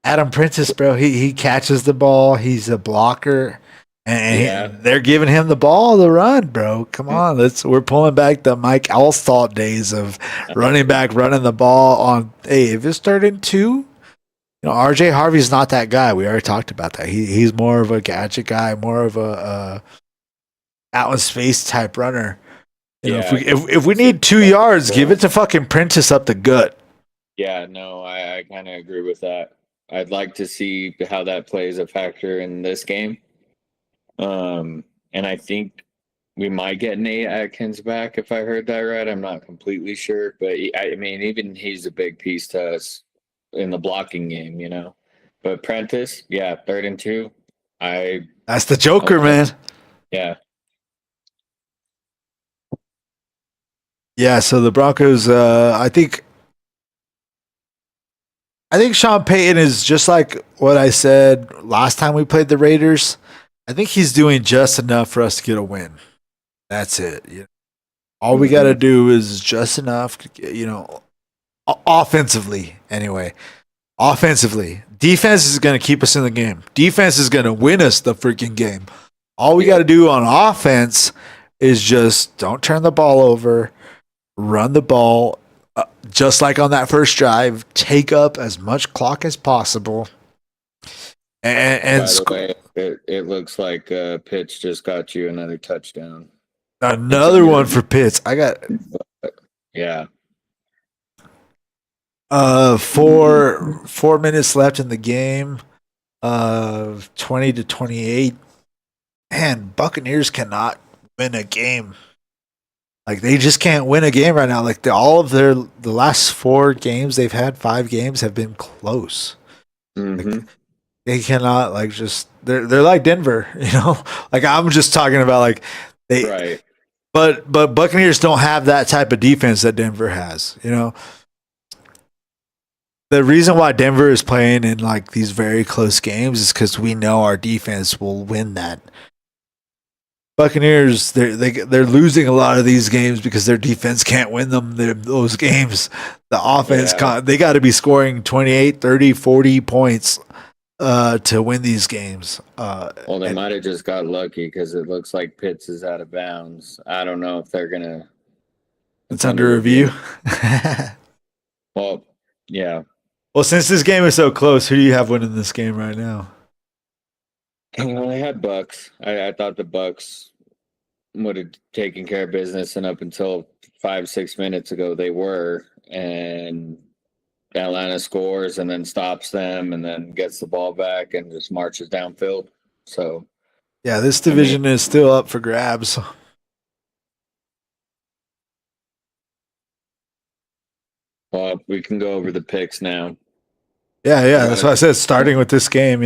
Adam Prentice, bro. He catches the ball. He's a blocker, and they're giving him the ball to run, bro. Come on, we're pulling back the Mike Allstott days of running back, running the ball on. Hey, if it's 3rd and 2. RJ Harvey's not that guy. We already talked about that. He's more of a gadget guy, more of a out in space type runner. If we need 2 yards, give it to fucking Prentice up the gut. Yeah, no, I kind of agree with that. I'd like to see how that plays a factor in this game. And I think we might get Nate Atkins back if I heard that right. I'm not completely sure, but even he's a big piece to us in the blocking game, But Prentice, 3rd and 2. That's the joker, man. Yeah. Yeah, so the Broncos, I think Sean Payton is just like what I said last time we played the Raiders. I think he's doing just enough for us to get a win. That's it. All we got to do is just enough, offensively, anyway. Offensively. Defense is going to keep us in the game. Defense is going to win us the freaking game. All we got to do on offense is just don't turn the ball over, run the ball, just like on that first drive, take up as much clock as possible. And by the way, it looks like Pitts just got you another touchdown. Another one for Pitts. I got Yeah. 4 minutes left in the game. 20-28. Man, Buccaneers cannot win a game. Like they just can't win a game right now. Like all of the last 4 games they've had, 5 games have been close. Mm-hmm. They cannot they're like Denver, Like I'm just talking about like they Right. but Buccaneers don't have that type of defense that Denver has, The reason why Denver is playing in like these very close games is because we know our defense will win that. Buccaneers, they're losing a lot of these games because their defense can't win them. Those games, the offense, they got to be scoring 28, 30, 40 points to win these games. Well, they might have just got lucky because it looks like Pitts is out of bounds. I don't know if they're gonna. It's under review. Well, yeah. Well, since this game is so close, who do you have winning this game right now? I had Bucks. I thought the Bucks would have taken care of business, and up until 5-6 minutes ago, they were. And Atlanta scores and then stops them, and then gets the ball back and just marches downfield. So, yeah, this division is still up for grabs. Well, we can go over the picks now. Yeah, that's why I said starting with this game,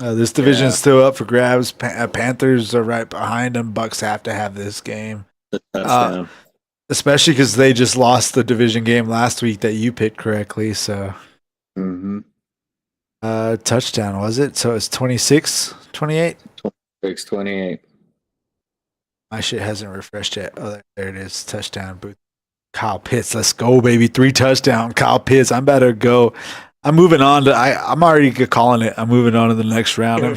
this division is still up for grabs. Panthers are right behind them. Bucks have to have this game, especially because they just lost the division game last week that you picked correctly. So, touchdown was it? So it's 26-28. 26-28. My shit hasn't refreshed yet. Oh, there it is. Touchdown. Kyle Pitts, let's go, baby! 3 touchdown. Kyle Pitts. I'm about to go. I'm moving on to. I'm already calling it. I'm moving on to the next round.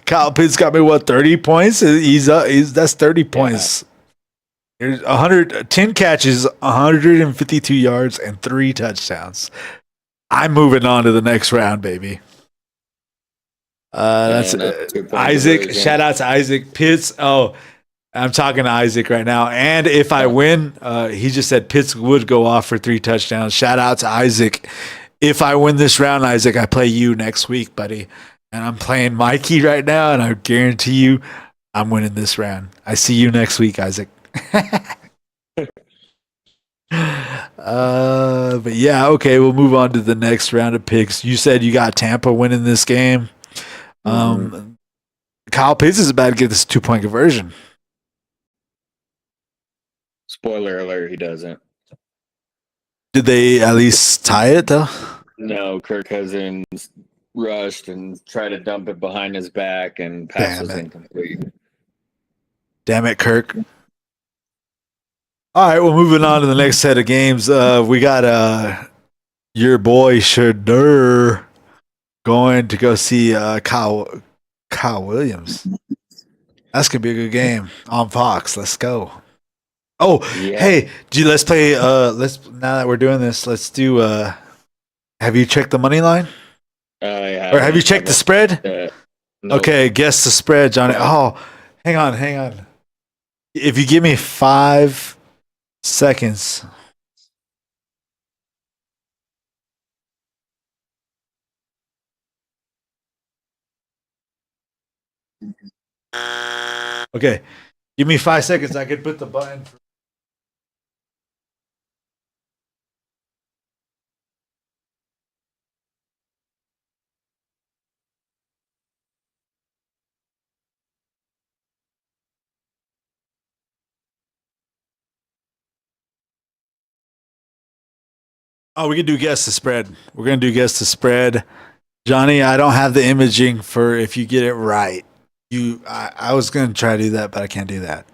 Kyle Pitts got me 30 points. That's 30 points. There's 110 catches, 152 yards, and 3 touchdowns. I'm moving on to the next round, baby. That's Isaac. Shout out to Isaac Pitts. Oh, I'm talking to Isaac right now. And if I win, he just said Pitts would go off for 3 touchdowns. Shout out to Isaac. If I win this round, Isaac, I play you next week, buddy. And I'm playing Mikey right now, and I guarantee you I'm winning this round. I see you next week, Isaac. But yeah, okay, we'll move on to the next round of picks. You said you got Tampa winning this game. Kyle Pitts is about to get this 2-point conversion. Spoiler alert, he doesn't. Did they at least tie it, though? No, Kirk Cousins rushed and tried to dump it behind his back, and pass was incomplete. Damn it, Kirk. All right, well, moving on to the next set of games. We got your boy Shadur going to go see Kyle Williams. That's going to be a good game on Fox. Let's go. Oh, yeah. Hey, let's play. Now that we're doing this, let's do. Have you checked the money line? Or have you checked the spread? No. Okay, guess the spread, Johnny. Oh, hang on. If you give me 5 seconds. Okay, give me 5 seconds. I could put the button. Oh, we can do guess the spread. We're going to do guess the spread. Johnny, I don't have the imaging for if you get it right. I was going to try to do that, but I can't do that.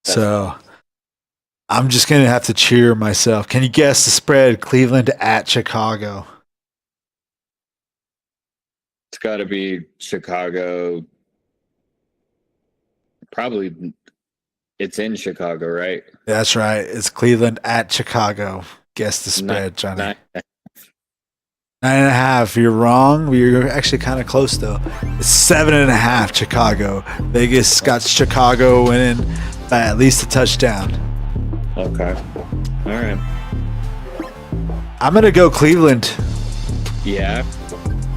So I'm just going to have to cheer myself. Can you guess the spread? Cleveland at Chicago. It's got to be Chicago. Probably it's in Chicago, right? That's right. It's Cleveland at Chicago. Guess the spread, Johnny. 9.5. You're wrong. You're actually kind of close though. It's 7.5. Chicago. Vegas got Chicago winning by at least a touchdown. Okay. All right. I'm gonna go Cleveland. Yeah.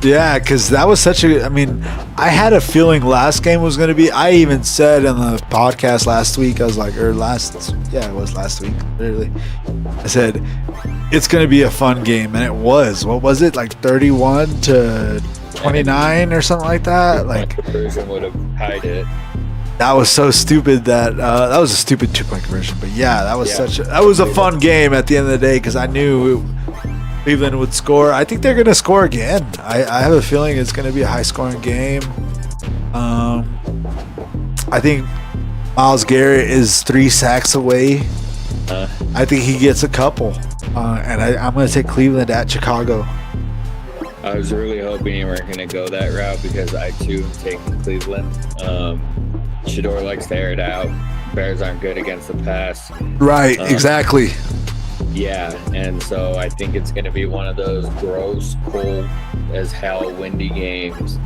Yeah, because that was such a. I mean, I had a feeling last game was going to be. I even said in the podcast last week, I was like, or last. Yeah, it was last week, literally. I said, it's going to be a fun game. And it was. What was it? Like 31-29 or something like that? Like, Conversion would have tied it. that was so stupid that. That was a stupid 2-point conversion. But yeah, that was that was a fun game at the end of the day because I knew Cleveland would score. I think they're going to score again. I have a feeling it's going to be a high-scoring game. I think Myles Garrett is 3 sacks away. I think he gets a couple. And I'm going to take Cleveland at Chicago. I was really hoping you weren't going to go that route because I, too, am taking Cleveland. Shador likes to air it out. Bears aren't good against the pass. Right, exactly. Yeah, and so I think it's going to be one of those gross, cold as hell, windy games.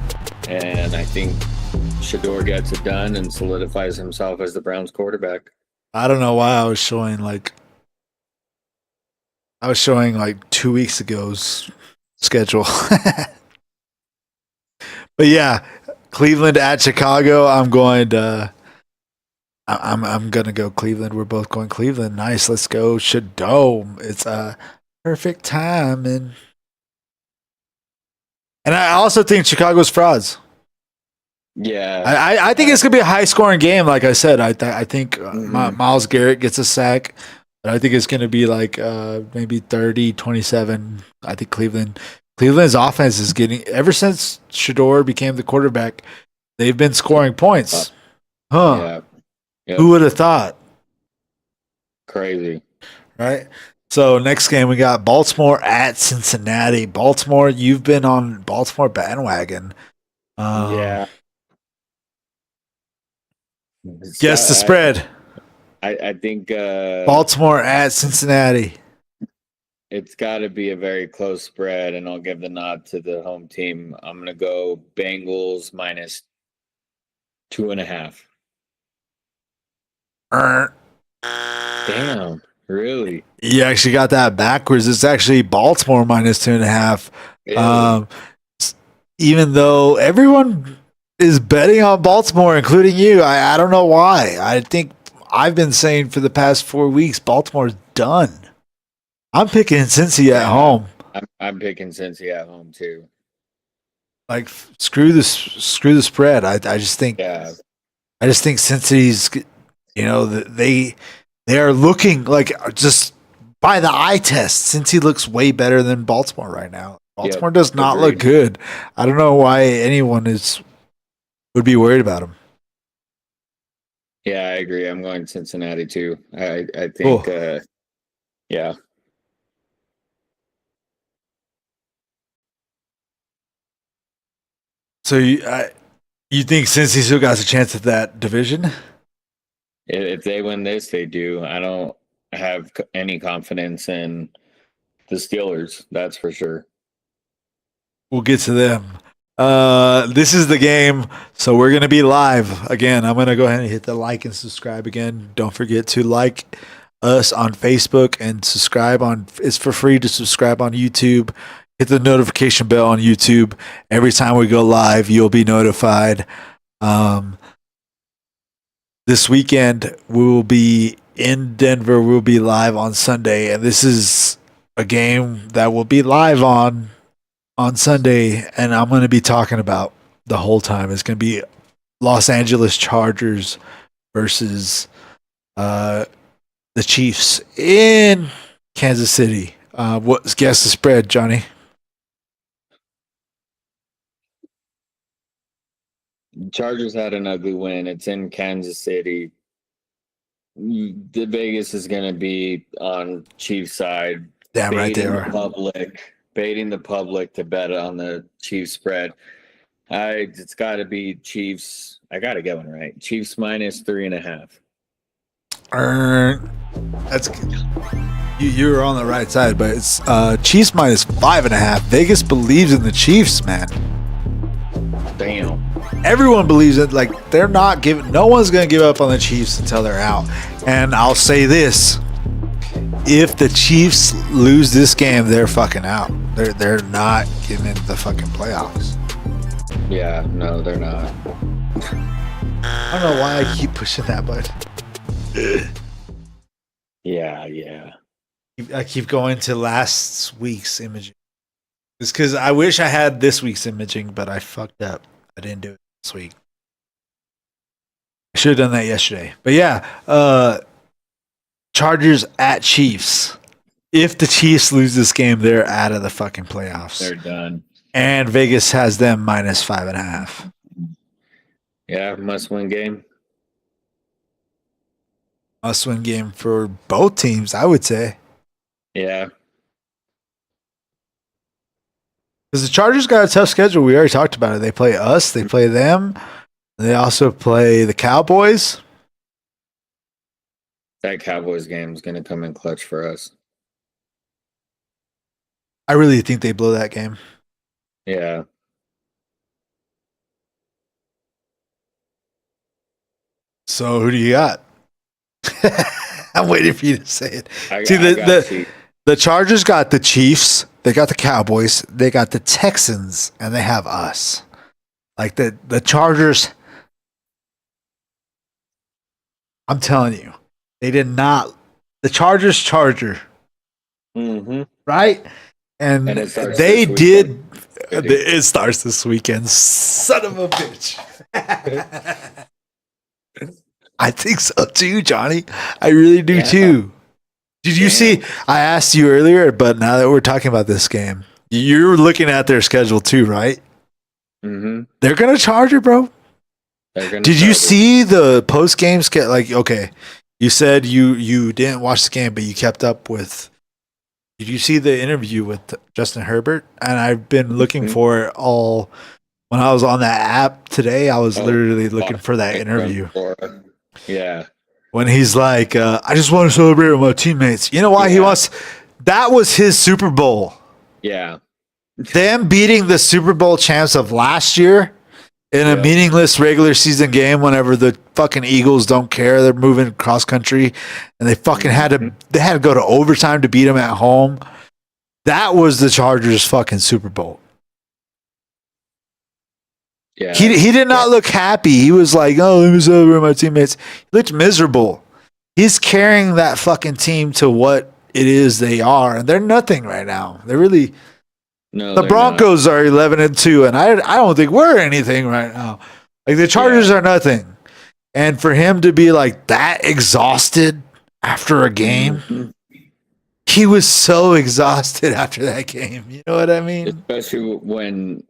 And I think Shador gets it done and solidifies himself as the Browns quarterback. I don't know why I was showing like 2 weeks ago's schedule. But yeah, Cleveland at Chicago. I'm going to go Cleveland. We're both going Cleveland. Nice. Let's go Shadome. It's a perfect time and I also think Chicago's frauds. Yeah. I think it's gonna be a high scoring game. Like I said, I think Myles Garrett gets a sack, but I think it's gonna be like maybe 30-27. I think Cleveland's offense is getting ever since Shador became the quarterback, they've been scoring points. Huh? Yeah. Yep. Who would have thought? Crazy. Right. So next game we got Baltimore at Cincinnati. Baltimore, you've been on Baltimore bandwagon. Yeah. Guess the spread. I think Baltimore at Cincinnati. it's got to be a very close spread, and I'll give the nod to the home team. I'm going to go Bengals minus 2.5. Damn, really? You actually got that backwards. It's actually Baltimore minus 2.5. Yeah. Even though everyone is betting on Baltimore, including you, I don't know why. I think I've been saying for the past 4 weeks, Baltimore's done. I'm picking Cincy at home. I'm picking Cincy at home too. Like screw the spread. I just think Cincy's. They are looking like just by the eye test. Cincy looks way better than Baltimore right now. Baltimore does not look good. I don't know why anyone would be worried about him. Yeah, I agree. I'm going Cincinnati too. I think. Cool. Yeah. So you think Cincy still got a chance at that division? If they win this, they do. I don't have any confidence in the Steelers. That's for sure. We'll get to them. This is the game, so we're going to be live. Again, I'm going to go ahead and hit the like and subscribe again. Don't forget to like us on Facebook and subscribe on. It's for free to subscribe on YouTube. Hit the notification bell on YouTube. Every time we go live, you'll be notified. This weekend, we will be in Denver. We'll be live on Sunday, and this is a game that will be live on Sunday, and I'm going to be talking about the whole time. It's going to be Los Angeles Chargers versus the Chiefs in Kansas City. Guess the spread, Johnny? Chargers had an ugly win. It's in Kansas City. The Vegas is going to be on Chiefs' side. Damn right they are. Baiting the public to bet on the Chiefs spread. It's got to be Chiefs. I got to get one right. Chiefs minus 3.5. That's you're on the right side, but it's Chiefs minus 5.5. Vegas believes in the Chiefs, man. Damn. Everyone believes it. Like they're not giving. No one's gonna give up on the Chiefs until they're out. And I'll say this: if the Chiefs lose this game, they're fucking out. They're not getting into the fucking playoffs. Yeah, no, they're not. I don't know why I keep pushing that button. Yeah. I keep going to last week's imaging. It's because I wish I had this week's imaging, but I fucked up. I didn't do it this week. I should have done that yesterday. But yeah, Chargers at Chiefs. If the Chiefs lose this game, they're out of the fucking playoffs. They're done. And Vegas has them minus 5.5. Yeah, must-win game. Must-win game for both teams, I would say. Yeah. Because the Chargers got a tough schedule. We already talked about it. They play us. They play them. They also play the Cowboys. That Cowboys game is going to come in clutch for us. I really think they blow that game. Yeah. So who do you got? I'm waiting for you to say it. The Chargers got the Chiefs. They got the Cowboys. They got the Texans, and they have us. Like the Chargers. I'm telling you, they did not. The Chargers charger. Mm-hmm. Right? And they did. It starts this weekend. Son of a bitch. I think so too, Johnny. I really do too. Did you see? I asked you earlier, but now that we're talking about this game, you're looking at their schedule too, right? Mm-hmm. They're gonna charge it, bro. Did you see the post game? Like, okay, you said you didn't watch the game, but you kept up with. Did you see the interview with Justin Herbert? And I've been looking for it all. When I was on that app today, I was literally looking for that interview. Yeah. When he's like, I just want to celebrate with my teammates. You know why he wants? That was his Super Bowl. Yeah. Them beating the Super Bowl champs of last year in a meaningless regular season game whenever the fucking Eagles don't care. They're moving cross country and they fucking had to go to overtime to beat them at home. That was the Chargers fucking Super Bowl. Yeah. He did not look happy. He was like, oh, let me celebrate my teammates. He looked miserable. He's carrying that fucking team to what it is they are, and they're nothing right now. They're really the Broncos are 11-2, and I don't think we're anything right now. Like the Chargers are nothing. And for him to be like that exhausted after a game, he was so exhausted after that game. You know what I mean? Especially when,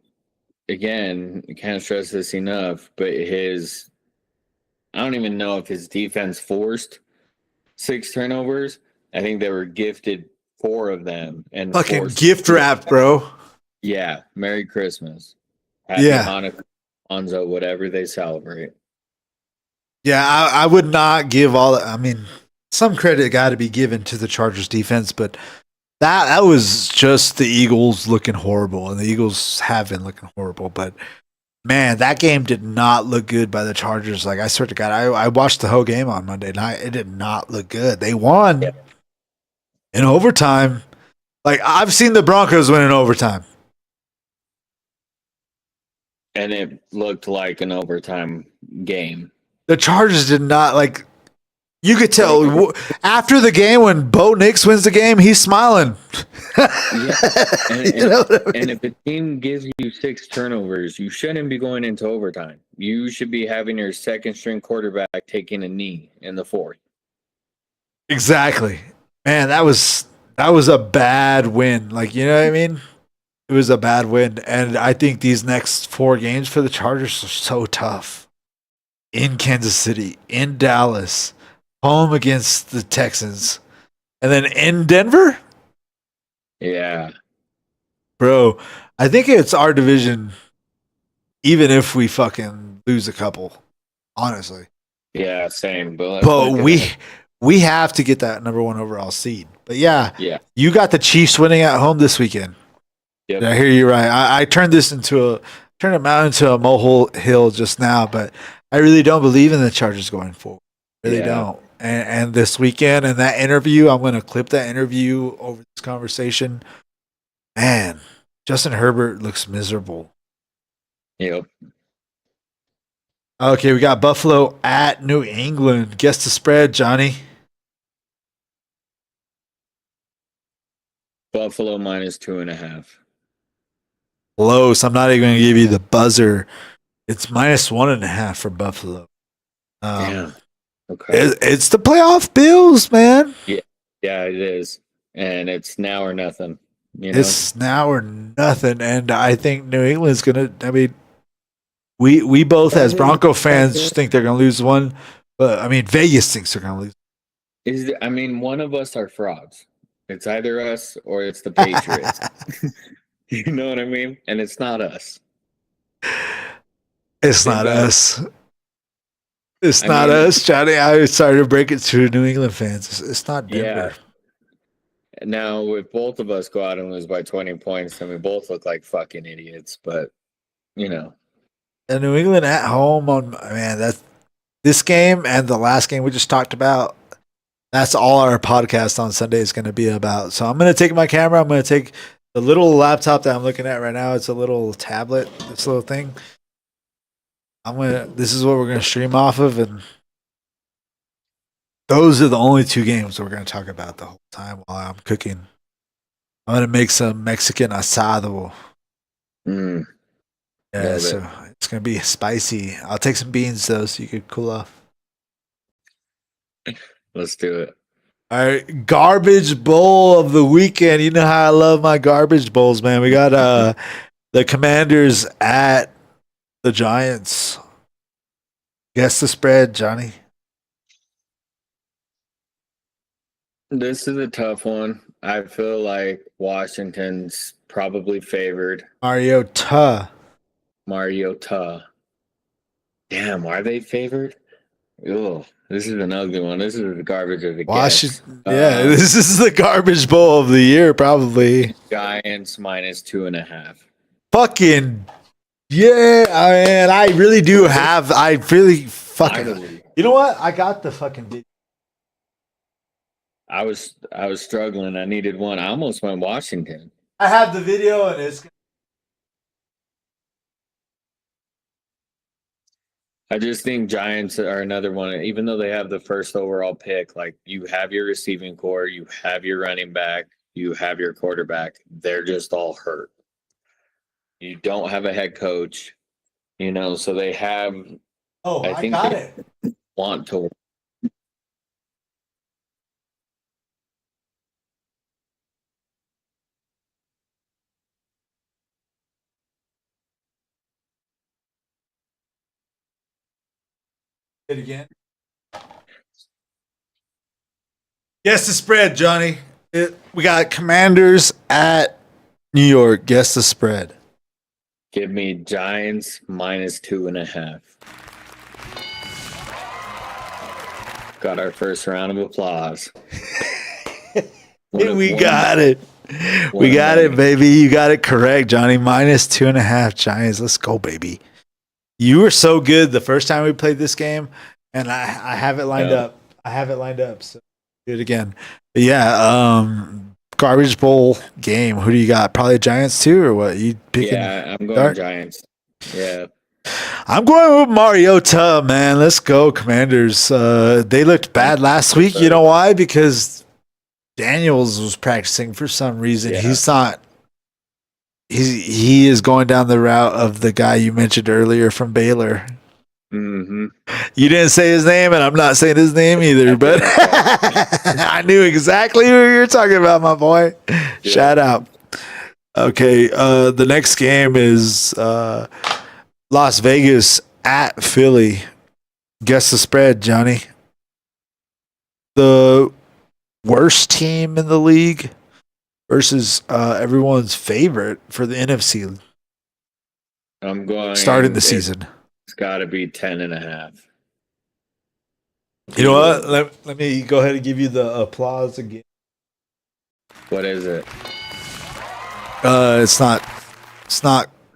again, you can't stress this enough, but I don't even know if his defense forced 6 turnovers. I think they were gifted 4 of them. And fucking gift wrapped, bro. Yeah. Merry Christmas. Happy Hanukkah, Kwanzaa, whatever they celebrate. Yeah, I would not give I mean, some credit got to be given to the Chargers defense, but that was just the Eagles looking horrible, and the Eagles have been looking horrible. But man, that game did not look good by the Chargers. Like I swear to God, I watched the whole game on Monday night. It did not look good. They won in overtime. Like I've seen the Broncos win in overtime, and it looked like an overtime game. The Chargers did not like. You could tell after the game when Bo Nix wins the game, he's smiling. And, You know what I mean? and if a team gives you 6 turnovers, you shouldn't be going into overtime. You should be having your second string quarterback taking a knee in the 4th. Exactly. Man, that was a bad win. Like, you know what I mean? It was a bad win. And I think these next 4 games for the Chargers are so tough. In Kansas City, in Dallas, home against the Texans, and then in Denver? Yeah. Bro, I think it's our division, even if we fucking lose a couple, honestly. Yeah, same. But we have to get that number 1 overall seed. But yeah, Yeah. you got the Chiefs winning at home this weekend. Yep. Did I hear you right? I turned them out into a molehill just now, but I really don't believe in the Chargers going forward. Really don't. And this weekend and that interview, I'm going to clip that interview over this conversation. Man, Justin Herbert looks miserable. Yep. Okay, we got Buffalo at New England. Guess the spread, Johnny. Buffalo minus 2.5. Close. I'm not even going to give you the buzzer. It's minus 1.5 for Buffalo. Damn. Okay. It's the playoff Bills, man. Yeah, it is. And it's now or nothing. You know? It's now or nothing. And I think New England's going to, I mean, we both as Bronco fans think they're going to lose one. But, I mean, Vegas thinks they're going to lose. One of us are frauds. It's either us or it's the Patriots. You know what I mean? And it's not us. It's not us. It's not us, Johnny. I'm sorry to break it to New England fans. It's not Denver. Yeah. Now, if both of us go out and lose by 20 points, then we both look like fucking idiots. But, you know. And New England at home that's this game and the last game we just talked about. That's all our podcast on Sunday is going to be about. So I'm going to take my camera. I'm going to take the little laptop that I'm looking at right now. It's a little tablet, this little thing. This is what we're going to stream off of, and those are the only 2 games we're going to talk about the whole time while I'm cooking. I'm going to make some Mexican asado. Yeah, so it's going to be spicy. I'll take some beans though, so you could cool off. Let's do it. All right, garbage bowl of the weekend. You know how I love my garbage bowls, man. We got the Commanders at the Giants. Guess the spread, Johnny. This is a tough one. I feel like Washington's probably favored. Mariota. Damn, are they favored? Ugh, this is an ugly one. This is the garbage of the Washington. Yeah, this is the garbage bowl of the year, probably. Giants minus 2.5. Fucking yeah, man. I really do have. I really fucking. You know what? I got the fucking video. I was struggling. I needed one. I almost went Washington. I have the video, and it's. I just think Giants are another one. Even though they have the first overall pick, like you have your receiving core, you have your running back, you have your quarterback. They're just all hurt. You don't have a head coach, so they have. Oh, I think got it. Want to. It again. Guess the spread, Johnny. We got Commanders at New York. Guess the spread. Give me Giants minus 2.5. Got our first round of applause. We got it. We got it, baby. You got it correct, Johnny. Minus 2.5 Giants. Let's go, baby. You were so good the first time we played this game, and I have it lined up. So do it again. But yeah, garbage bowl game. Who do you got? Probably Giants too, or what? You picking? Yeah, I'm going Giants. Yeah. I'm going with Mariota, man. Let's go, Commanders. They looked bad last week. You know why? Because Daniels was practicing for some reason. Yeah. He's not. He is going down the route of the guy you mentioned earlier from Baylor. Mm-hmm. You didn't say his name, and I'm not saying his name either, but I knew exactly who you were talking about, my boy. Yeah. Shout out. Okay, the next game is Las Vegas at Philly. Guess the spread, Johnny. The worst team in the league versus everyone's favorite for the NFC. I'm going starting the season. It's got to be 10.5. You know what? Let me go ahead and give you the applause again. What is it? It's not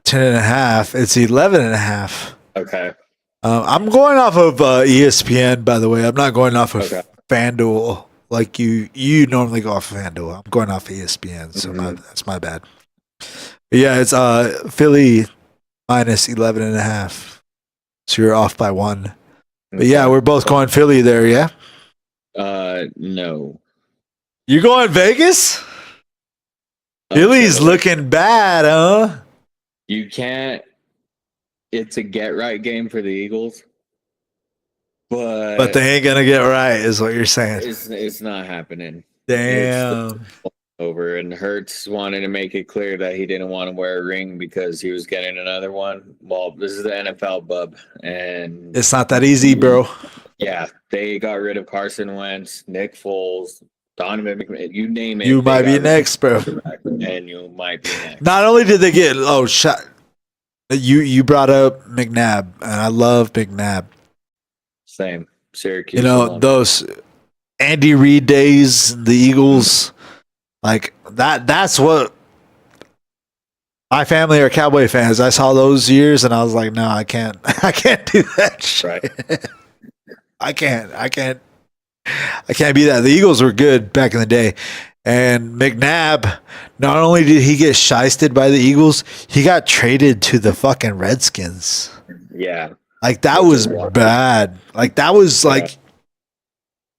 10.5. It's 11.5. Okay. I'm going off of ESPN, by the way. I'm not going off of Okay. FanDuel like you normally go off of FanDuel. I'm going off of ESPN, so that's my bad. But yeah, it's Philly minus 11.5. So you're off by 1. But yeah, we're both going Philly there, yeah? No. You're going Vegas? Philly's looking bad, huh? You can't. It's a get right game for the Eagles, but they ain't gonna get right, is what you're saying. it's not happening. Damn. It's over, and Hurts wanted to make it clear that he didn't want to wear a ring because he was getting another one. Well, this is the NFL, bub, and it's not that easy, bro. Yeah, they got rid of Carson Wentz, Nick Foles, Donovan McMahon. You name it. You might be next, bro. And you might be next. Not only did they get shot. You brought up McNabb, and I love McNabb. Same. Syracuse. You know, those Andy Reid days, the Eagles, like that's what my family are Cowboy fans. I saw those years and I was like, no, I can't do that shit. Right. I can't be that. The Eagles were good back in the day. And McNabb, not only did he get shysted by the Eagles, he got traded to the fucking Redskins. Yeah. Like that was bad. Like that was like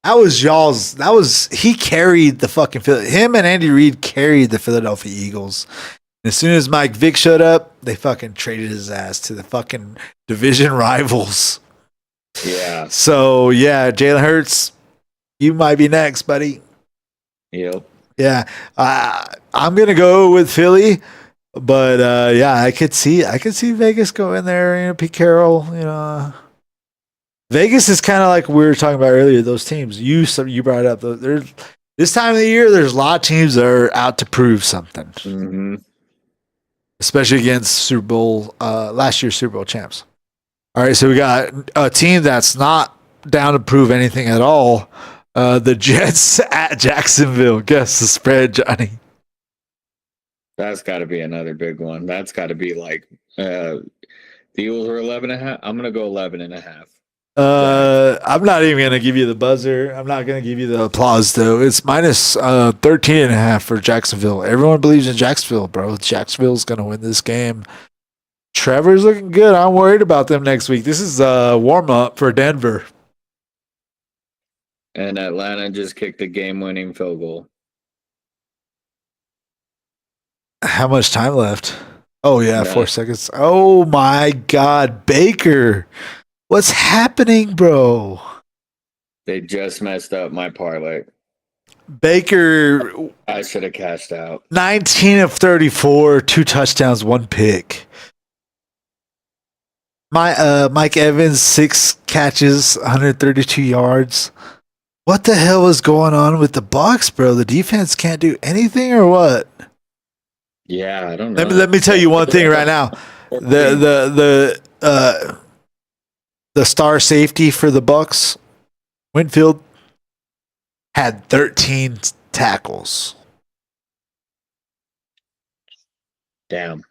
he carried the fucking him and Andy Reid carried the Philadelphia Eagles. And as soon as Mike Vick showed up, they fucking traded his ass to the fucking division rivals. Yeah. So yeah, Jalen Hurts, you might be next, buddy. Yep. Yeah, I'm gonna go with Philly, but yeah, I could see Vegas go in there. You know, Pete Carroll. You know, Vegas is kind of like we were talking about earlier. Those teams you brought up. There's this time of the year. There's a lot of teams that are out to prove something, especially against Super Bowl last year's Super Bowl champs. All right, so we got a team that's not down to prove anything at all. The Jets at Jacksonville. Guess the spread, Johnny. That's got to be another big one. That's got to be like the Eagles were 11.5. I'm gonna go 11.5. I'm not even gonna give you the buzzer. I'm not gonna give you the applause though. It's minus 13.5 for Jacksonville. Everyone believes in Jacksonville, bro. Jacksonville's gonna win this game. Trevor's looking good. I'm worried about them next week. This is a warm up for Denver. And Atlanta just kicked a game-winning field goal. How much time left? Oh, yeah, 4 seconds. Oh, my God. Baker. What's happening, bro? They just messed up my parlay. Baker. I should have cashed out. 19 of 34, 2 touchdowns, 1 pick. Mike Evans, 6 catches, 132 yards. What the hell is going on with the Bucs, bro? The defense can't do anything or what? Yeah, I don't know. Let me tell you one thing right now. The star safety for the Bucs, Winfield, had 13 tackles. Damn.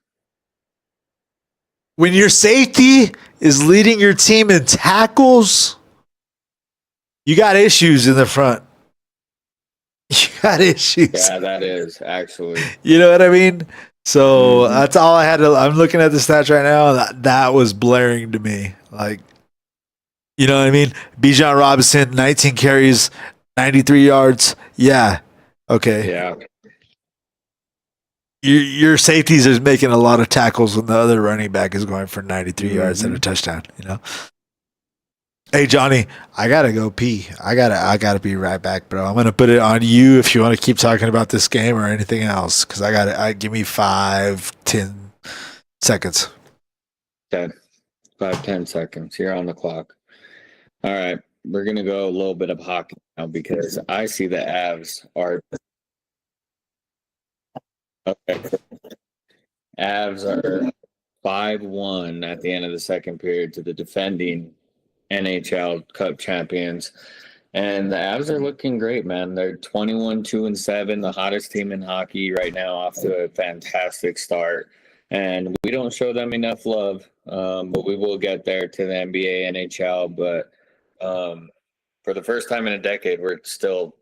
When your safety is leading your team in tackles, you got issues in the front. You got issues. Yeah, that is actually. You know what I mean? So that's all I had to. I'm looking at the stats right now. That was blaring to me. Like, you know what I mean? Bijan Robinson, 19 carries, 93 yards. Yeah. Okay. Yeah. Your safeties is making a lot of tackles when the other running back is going for 93 yards and a touchdown. You know. Hey Johnny, I gotta go pee. I gotta be right back, bro. I'm gonna put it on you if you want to keep talking about this game or anything else, because I give me 5-10 seconds. 5-10 seconds. You're on the clock. All right, we're gonna go a little bit of hockey now because I see the Avs are. Okay. Avs are 5-1 at the end of the second period to the defending NHL Cup champions. And the Avs are looking great, man. They're 21-2-7, the hottest team in hockey right now, off to a fantastic start. And we don't show them enough love, but we will get there to the NBA, NHL. But for the first time in a decade, we're still,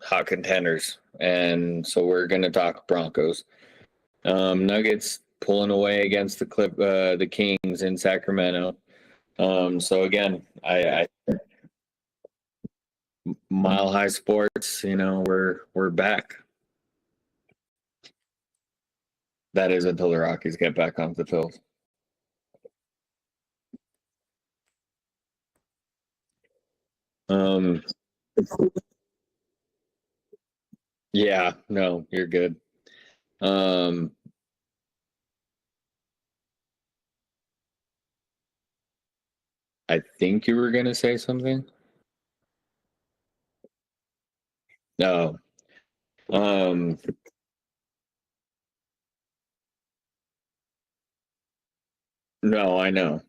hot contenders. And so we're going to talk Broncos. Nuggets pulling away against the Kings in Sacramento. So again, I Mile High Sports, we're back. That is until the Rockies get back onto the field. Yeah, no, you're good. I think you were gonna say something. No. No, I know.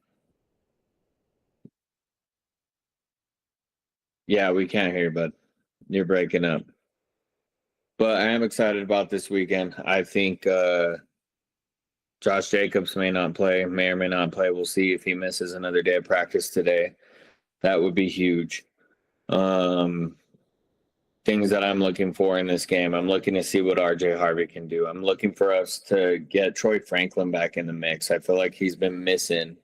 Yeah, we can't hear you, but you're breaking up. But I am excited about this weekend. I think Josh Jacobs may or may not play. We'll see if he misses another day of practice today. That would be huge. Things that I'm looking for in this game. I'm looking to see what RJ Harvey can do. I'm looking for us to get Troy Franklin back in the mix. I feel like he's been missing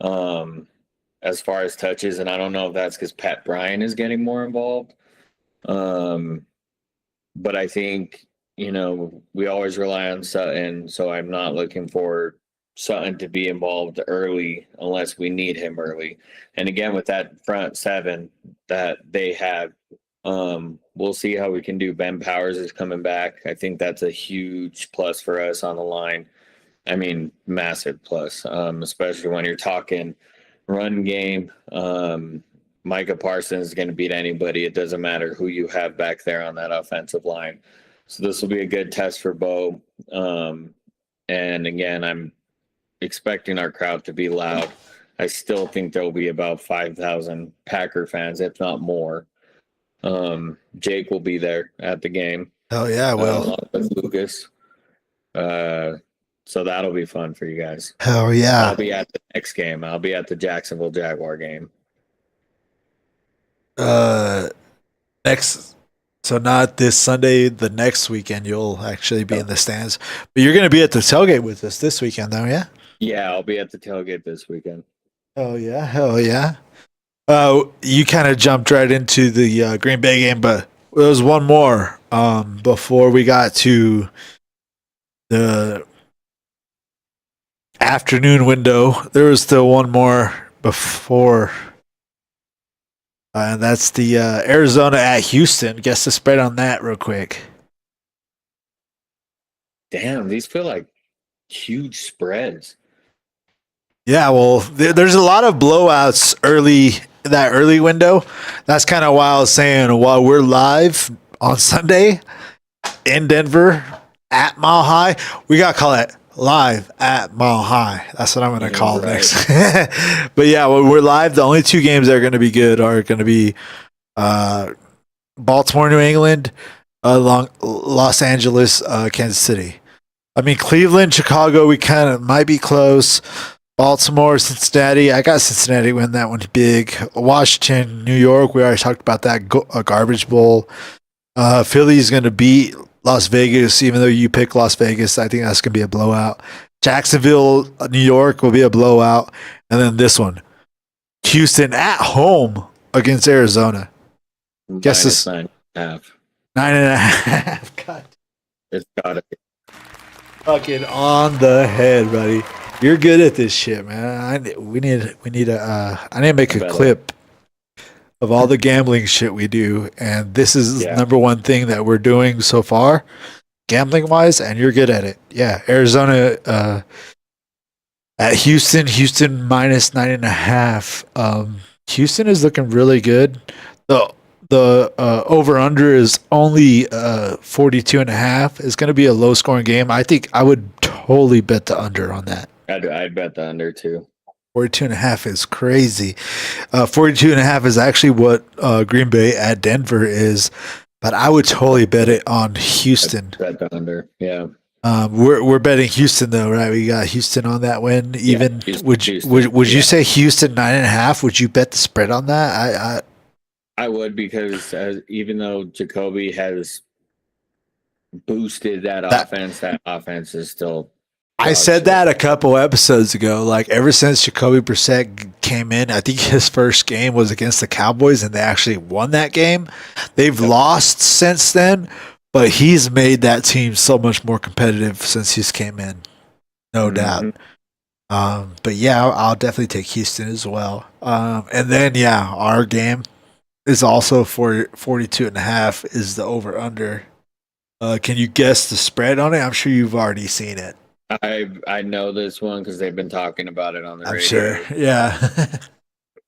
as far as touches, and I don't know if that's because Pat Bryant is getting more involved. But I think, we always rely on Sutton, so I'm not looking for Sutton to be involved early unless we need him early. And again, with that front seven that they have, we'll see how we can do. Ben Powers is coming back. I think that's a huge plus for us on the line. I mean, massive plus, especially when you're talking run game. Micah Parsons is going to beat anybody. It doesn't matter who you have back there on that offensive line. So this will be a good test for Bo. And again, I'm expecting our crowd to be loud. I still think there'll be about 5,000 Packer fans, if not more. Jake will be there at the game. Oh yeah, well, Lucas. So that'll be fun for you guys. Hell yeah. I'll be at the next game. I'll be at the Jacksonville Jaguar game. So not this Sunday, the next weekend you'll actually be in the stands. But you're gonna be at the tailgate with us this weekend though, yeah? Yeah, I'll be at the tailgate this weekend. Oh yeah, hell yeah. You kind of jumped right into the Green Bay game, but there was one more before we got to the afternoon window. There was still one more before, and that's the Arizona at Houston. Guess the spread on that real quick. Damn, these feel like huge spreads. Yeah, well, there's a lot of blowouts early window. That's kind of why I was saying while we're live on Sunday in Denver at Mile High, we got to call it live at Mile High. That's what I'm going to call it next. But yeah, when we're live, the only two games that are going to be good are going to be Baltimore, New England, Los Angeles, Kansas City. I mean, Cleveland, Chicago, we kind of might be close. Baltimore, Cincinnati. I got Cincinnati win that one big. Washington, New York. We already talked about that garbage bowl. Philly's going to beat Las Vegas, even though you pick Las Vegas. I think that's going to be a blowout. Jacksonville, New York will be a blowout. And then this one, Houston at home against Arizona. Guess this 9.5. 9.5. God. It's got to be. Fucking on the head, buddy. You're good at this shit, man. I need to make a clip of all the gambling shit we do, and this is number one thing that we're doing so far, gambling wise, and you're good at it. Yeah, Arizona at Houston minus 9.5. Houston is looking really good. The over under is only 42.5. It's going to be a low scoring game. I think I would totally bet the under on that. I'd bet the under too. 42.5 is crazy. 42.5 is actually what Green Bay at Denver is, but I would totally bet it on Houston. Bet the under. Yeah. We're betting Houston though, right? We got Houston on that win. Even Houston, would you say Houston 9.5? Would you bet the spread on that? I would, because even though Jacoby has boosted that offense is still. I said that a couple episodes ago. Like ever since Jacoby Brissett came in, I think his first game was against the Cowboys, and they actually won that game. They've lost since then, but he's made that team so much more competitive since he's came in, no doubt. But yeah, I'll definitely take Houston as well. And then yeah, our game is also for 42.5 is the over under. Can you guess the spread on it? I'm sure you've already seen it. I know this one because they've been talking about it on the radio. I'm sure. Yeah. It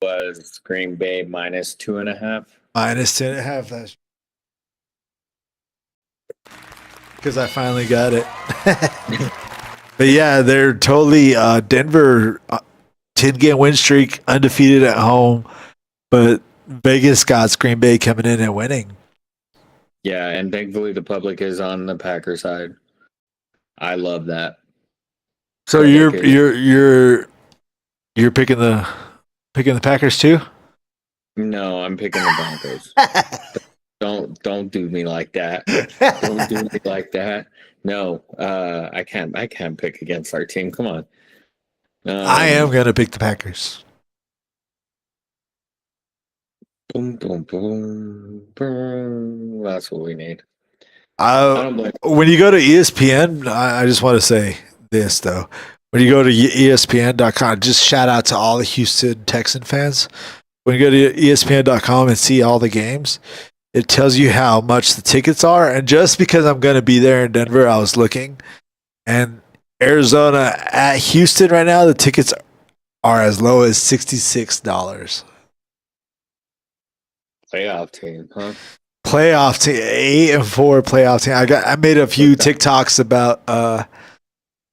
was Green Bay minus 2.5. Minus 2.5. That's because I finally got it. But yeah, they're totally Denver 10-game win streak, undefeated at home. But Vegas got Green Bay coming in and winning. Yeah, and thankfully the public is on the Packer side. I love that. So you're picking the Packers too? No, I'm picking the Broncos. Don't do me like that. Don't do me like that. No, I can't pick against our team. Come on. I am gonna pick the Packers. Boom, boom, boom, boom. That's what we need. When you go to ESPN, I just want to say this though. When you go to ESPN.com, just shout out to all the Houston Texan fans. When you go to ESPN.com and see all the games, it tells you how much the tickets are. And just because I'm going to be there in Denver, I was looking. And Arizona at Houston right now, the tickets are as low as $66. Playoff team, huh? Playoff team, 8-4 playoff team. I made a few TikToks about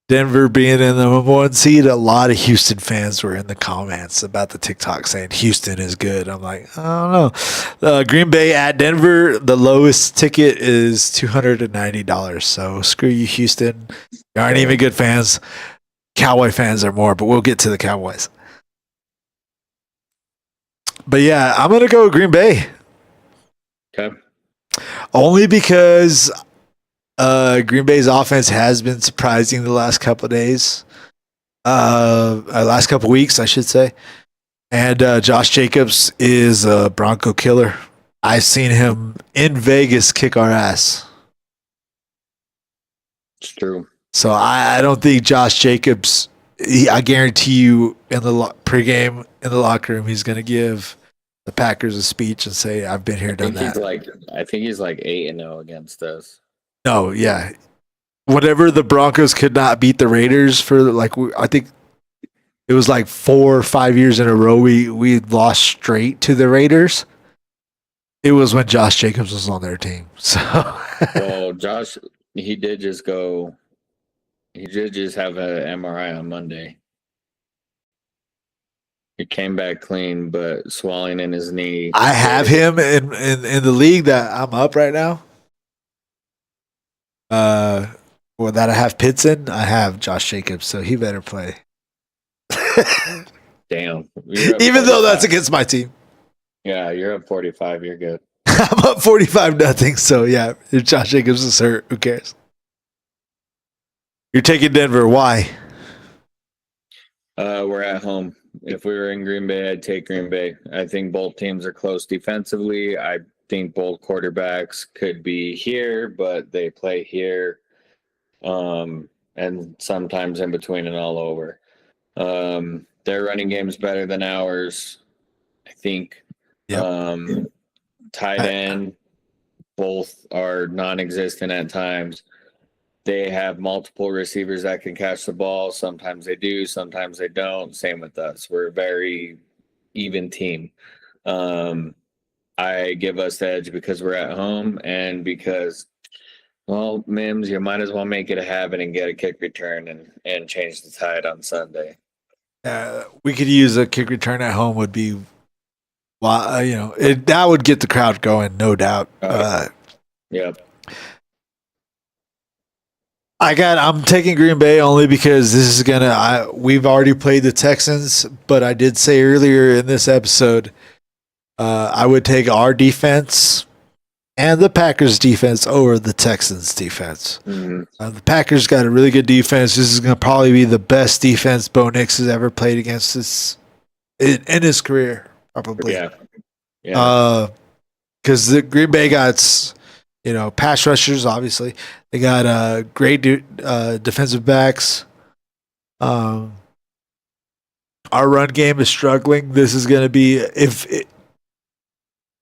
Denver being in the number one seed. A lot of Houston fans were in the comments about the TikTok saying Houston is good. I'm like, I don't know. Green Bay at Denver, the lowest ticket is $290. So screw you, Houston. You aren't even good fans. Cowboy fans are more, but we'll get to the Cowboys. But yeah, I'm going to go Green Bay. Okay. Only because Green Bay's offense has been surprising the last couple of days. Last couple of weeks, I should say. And Josh Jacobs is a Bronco killer. I've seen him in Vegas kick our ass. It's true. So I don't think Josh Jacobs, I guarantee you in the pregame in the locker room, he's going to give the Packers a speech and say, I've been here, done that. I think he's like 8-0 against us. No, yeah. Whenever the Broncos could not beat the Raiders for I think it was like 4 or 5 years in a row we lost straight to the Raiders. It was when Josh Jacobs was on their team. So well, Josh, he did just have an MRI on Monday. He came back clean, but swelling in his knee. I have him in the league that I'm up right now. Well, that I have Pitts in, I have Josh Jacobs, so he better play. Damn. Even though that's against my team. Yeah, you're up 45. You're good. I'm up 45-0. So yeah, if Josh Jacobs is hurt, who cares? You're taking Denver. Why? We're at home. If we were in Green Bay, I'd take Green Bay. I think both teams are close defensively. I think both quarterbacks could be here, but they play here, and sometimes in between and all over. Their running game is better than ours, I think. Yep. Tight end, both are non-existent at times. They have multiple receivers that can catch the ball. Sometimes they do, sometimes they don't. Same with us. We're a very even team. I give us the edge because we're at home and because, well, Mims, you might as well make it a habit and get a kick return and change the tide on Sunday. We could use a kick return at home would be, that would get the crowd going, no doubt. Yeah. I'm taking Green Bay only because this is we've already played the Texans, but I did say earlier in this episode, I would take our defense and the Packers defense over the Texans defense. Mm-hmm. The Packers got a really good defense. This is going to probably be the best defense Bo Nix has ever played against in his career, probably. Yeah. Yeah. Because the Green Bay got, pass rushers, obviously. They got great defensive backs. Our run game is struggling. This is going to be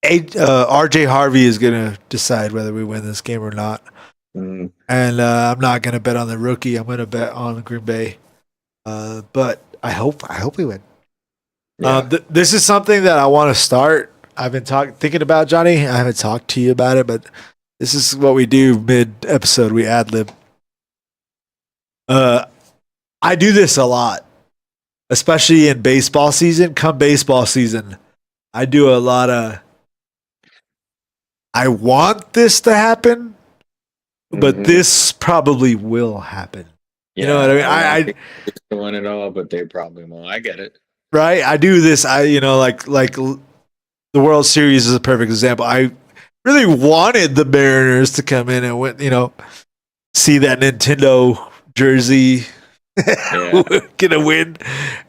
RJ Harvey is going to decide whether we win this game or not. Mm-hmm. And I'm not going to bet on the rookie. I'm going to bet on Green Bay. But I hope we win. Yeah. This is something that I want to start. I've been thinking about, Johnny. I haven't talked to you about it, but this is what we do mid-episode. We ad-lib. I do this a lot, especially in baseball season. Come baseball season, I do a lot of I want this to happen, but this probably will happen. You know what I mean? I just win it all, but they probably won't. I get it. Right? I do this. Like the World Series is a perfect example. I really wanted the Mariners to come in and win, see that Nintendo jersey gonna win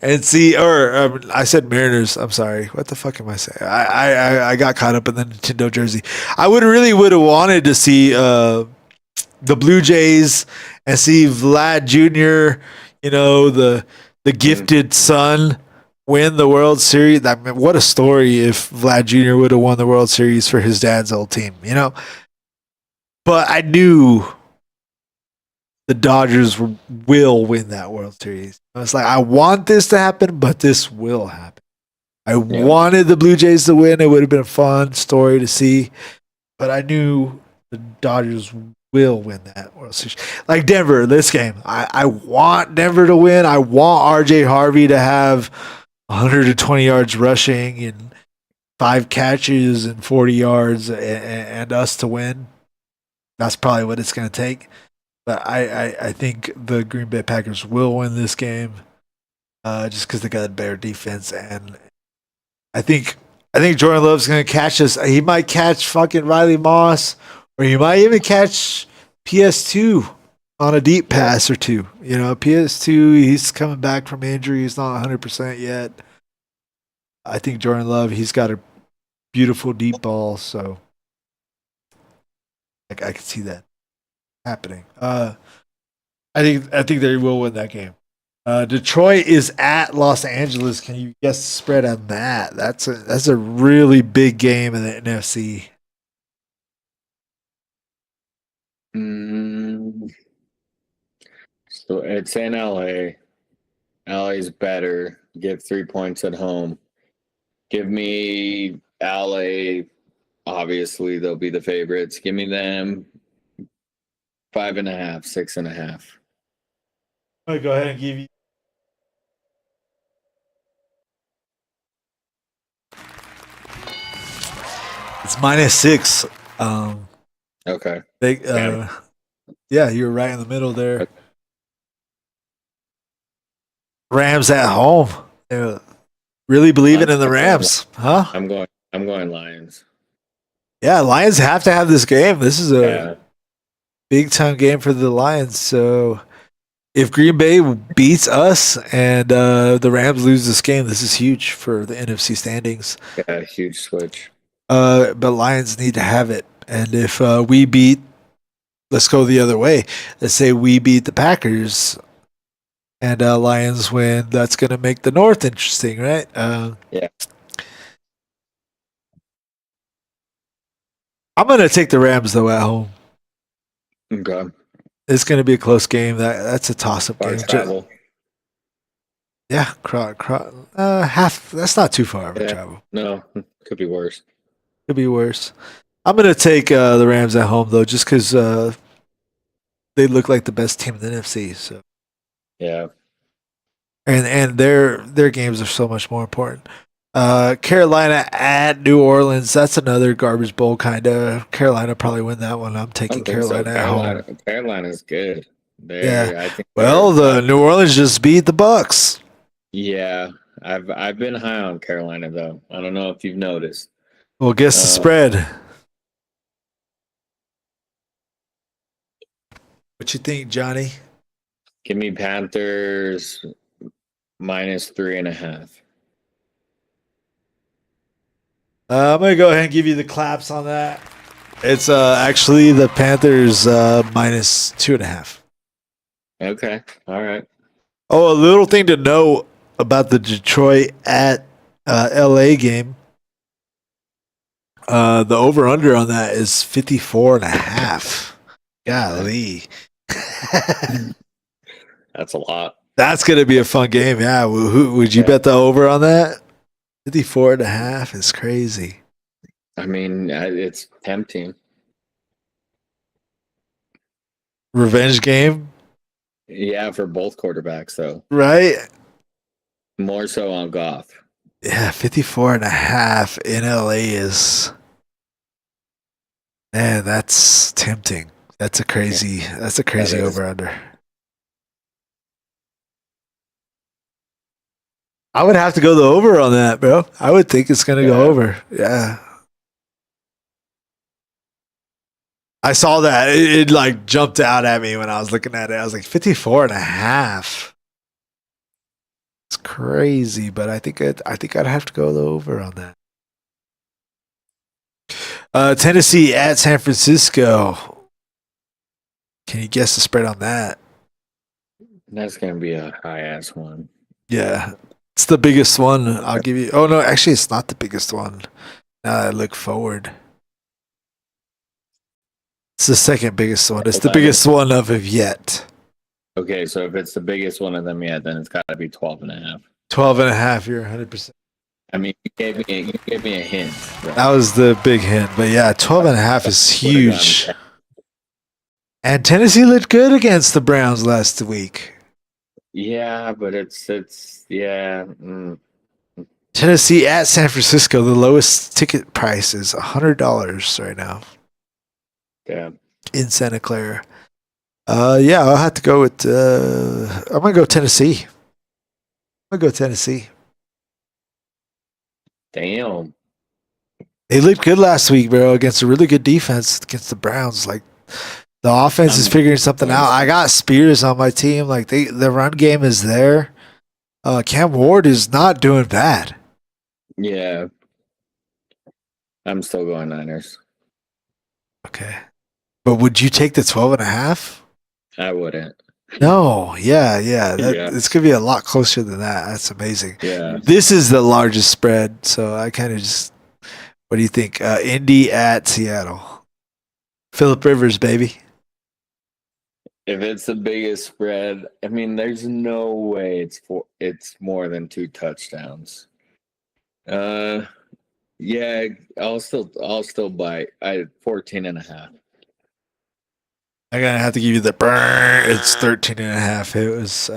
and see. Or I said Mariners. I'm sorry. What the fuck am I saying? I got caught up in the Nintendo jersey. I would have wanted to see the Blue Jays and see Vlad Jr. The gifted son win the World Series. What a story if Vlad Jr. would have won the World Series for his dad's old team, But I knew the Dodgers will win that World Series. I was like, I want this to happen, but this will happen. I wanted the Blue Jays to win. It would have been a fun story to see, but I knew the Dodgers will win that World Series. Like Denver, this game, I want Denver to win. I want RJ Harvey to have 120 yards rushing and 5 catches and 40 yards and us to win. That's probably what it's going to take. But I think the Green Bay Packers will win this game just because they got a better defense. And I think Jordan Love's going to catch us. He might catch fucking Riley Moss, or he might even catch PS2 on a deep pass or two. PS2, he's coming back from injury. He's not 100% yet. I think Jordan Love, he's got a beautiful deep ball, so I can see that happening. I think they will win that game. Detroit is at Los Angeles. Can you guess the spread on that? That's a really big game in the NFC. So it's in LA. LA's better. Give 3 points at home. Give me LA. Obviously, they'll be the favorites. Give me them 5.5, 6.5. I'll go ahead and give you. It's -6. Okay. Yeah, you were right in the middle there. Okay. Rams at home. They're really believing in the Rams, huh? I'm going Lions. Yeah, Lions have to have this game. This is a big time game for the Lions. So if Green Bay beats us and the Rams lose this game, this is huge for the NFC standings. Yeah, huge switch. But Lions need to have it. And if let's go the other way. Let's say we beat the Packers and Lions win. That's going to make the North interesting, right? Yeah. I'm going to take the Rams, though, at home. Okay. It's going to be a close game. That's a toss-up game. Travel. Yeah, half. That's not too far of a travel. No, could be worse. Could be worse. I'm going to take the Rams at home, though, just because they look like the best team in the NFC. So. Yeah. and their games are so much more important. Carolina at New Orleans. That's another garbage bowl kind of. Carolina probably win that one. I'm I taking don't think so. Carolina at home. Carolina's good. Yeah. I think Well, the New Orleans just beat the Bucks. Yeah, I've been high on Carolina though. I don't know if you've noticed. Well, guess the spread. What you think, Johnny? Give me Panthers -3.5. I'm gonna go ahead and give you the claps on that. It's actually the Panthers -2.5. Okay, all right. Oh, a little thing to know about the Detroit at LA game. The over under on that is 54.5. Golly. That's a lot. That's gonna be a fun game. Yeah. Would you bet the over on that? 54.5 is crazy. I mean, it's tempting. Revenge game, Yeah, for both quarterbacks though. right? More so on Goff. Yeah, 54.5 in LA is, man, that's tempting. That's a crazy over under. I would have to go the over on that, bro. I would think it's gonna go over. Yeah. I saw that. It like jumped out at me when I was looking at it. I was like 54.5. It's crazy, but I think I'd have to go the over on that. Tennessee at San Francisco. Can you guess the spread on that? That's gonna be a high ass one. Yeah, it's the biggest one. I'll give you. Oh no, actually, it's not the biggest one. Now that I look forward, it's the second biggest one. It's the biggest one of yet. Okay, so if it's the biggest one of them yet, then it's got to be 12.5. 12.5. You're 100%. I mean, you gave me a hint. Right? That was the big hint, but yeah, 12.5 is huge. And Tennessee looked good against the Browns last week. Yeah, but it's yeah. Tennessee at San Francisco. The lowest ticket price is $100 right now. Yeah. In Santa Clara. Yeah, I'll have to go with. I'm gonna go Tennessee. Damn. They looked good last week, bro, against a really good defense against the Browns. Like the offense is figuring something out. I got Spears on my team. Like the run game is there. Cam Ward is not doing bad. Yeah. I'm still going Niners. Okay. But would you take the 12.5? I wouldn't. No, yeah. It's gonna be a lot closer than that. That's amazing. Yeah. This is the largest spread, so I kind of just. What do you think? Indy at Seattle. Phillip Rivers, baby. If it's the biggest spread, I mean, there's no way it's more than 2 touchdowns. Yeah, I'll still bite. 14.5. I'm gonna have to give you the burn. It's 13.5. It was.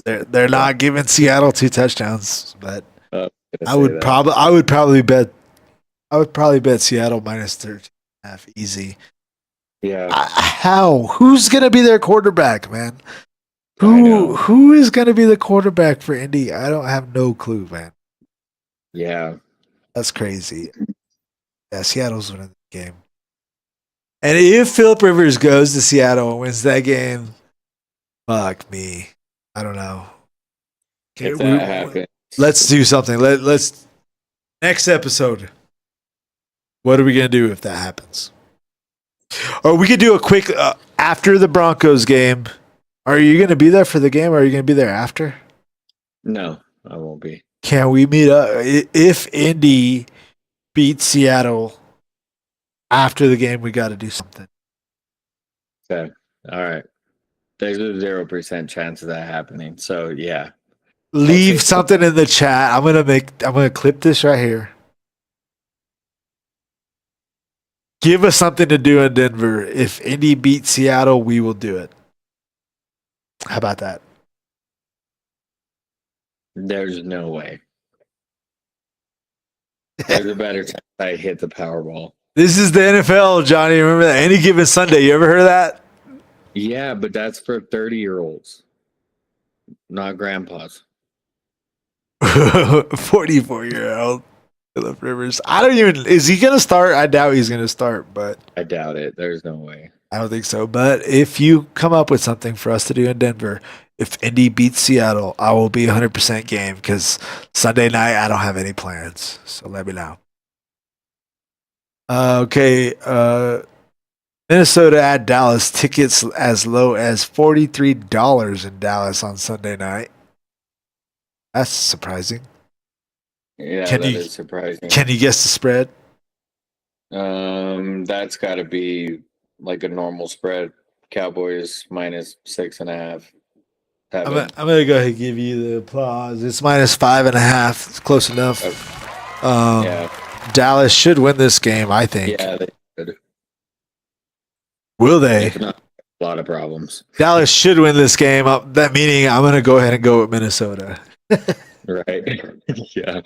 They're not giving Seattle 2 touchdowns, but I would probably bet Seattle -13.5 easy. Yeah. How? Who's gonna be their quarterback, man? Who is gonna be the quarterback for Indy? I don't have no clue, man. Yeah. That's crazy. Yeah, Seattle's winning the game. And if Phillip Rivers goes to Seattle and wins that game, fuck me. I don't know. If that happens, let's do something. Let's next episode. What are we gonna do if that happens? Or we could do a quick after the Broncos game. Are you gonna be there for the game, or are you gonna be there after? No, I won't be. Can we meet up if Indy beats Seattle after the game? We got to do something. Okay. All right. There's a 0% chance of that happening. So yeah. Leave something in the chat. I'm gonna clip this right here. Give us something to do in Denver. If Indy beats Seattle, we will do it. How about that? There's no way. There's a better chance I hit the Powerball. This is the NFL, Johnny. Remember that? Any given Sunday. You ever heard of that? Yeah, but that's for 30-year-olds, not grandpas. 44-year-old Philip Rivers. I don't even. Is he going to start? I doubt he's going to start, but I doubt it. There's no way. I don't think so. But if you come up with something for us to do in Denver, if Indy beats Seattle, I will be 100% game because Sunday night I don't have any plans. So let me know. Okay. Minnesota at Dallas. Tickets as low as $43 in Dallas on Sunday night. That's surprising. Yeah, Can that you- is surprising. Can you guess the spread? That's got to be like a normal spread. Cowboys minus 6.5. I'm gonna go ahead and give you the applause. It's minus 5.5. It's close enough. Yeah, Dallas should win this game, I think. yeah, they could. Will they? If not, a lot of problems. Dallas should win this game. That meaning I'm gonna go ahead and go with Minnesota. Right? Yeah,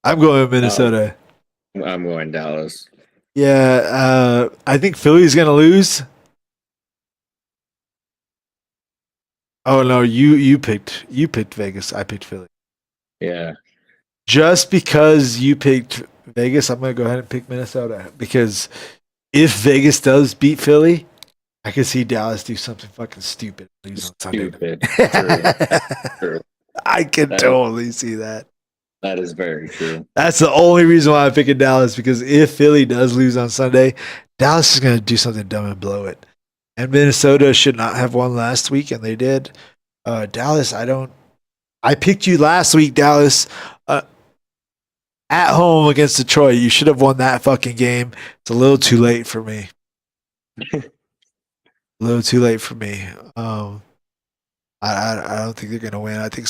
I'm going with Minnesota. I'm going Dallas. Yeah, I think Philly's gonna lose. Oh no, you picked Vegas. I picked Philly. Yeah, Just because you picked Vegas, I'm gonna go ahead and pick Minnesota because if Vegas does beat Philly, I could see Dallas do something fucking stupid. Lose on Sunday. stupid. True. True. I can That- totally see that. That is very true. That's the only reason why I'm picking Dallas because if Philly does lose on Sunday, Dallas is going to do something dumb and blow it. And Minnesota should not have won last week, and they did. Dallas, I picked you last week, Dallas, at home against Detroit. You should have won that fucking game. It's a little too late for me. A little too late for me. I don't think they're going to win. I think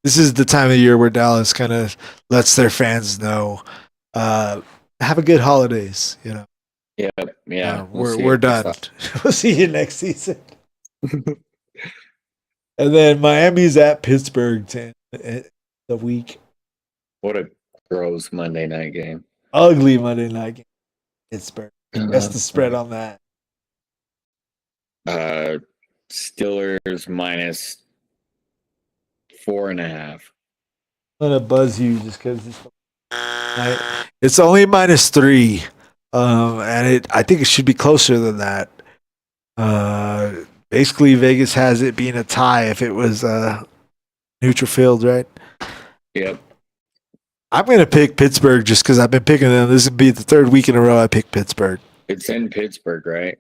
this is the time of year where Dallas kind of lets their fans know, have a good holidays. You know, Yeah. we're done. We'll see you next season. And then Miami's at Pittsburgh the week. What a gross Monday night game. Ugly Monday night game. Pittsburgh. That's the spread on that. Steelers minus 4.5. I'm gonna buzz you just because it's only minus 3, and I think it should be closer than that. Basically, Vegas has it being a tie if it was neutral field, right? Yep. I'm gonna pick Pittsburgh just because I've been picking them. This would be the third week in a row I picked Pittsburgh. It's in Pittsburgh, right?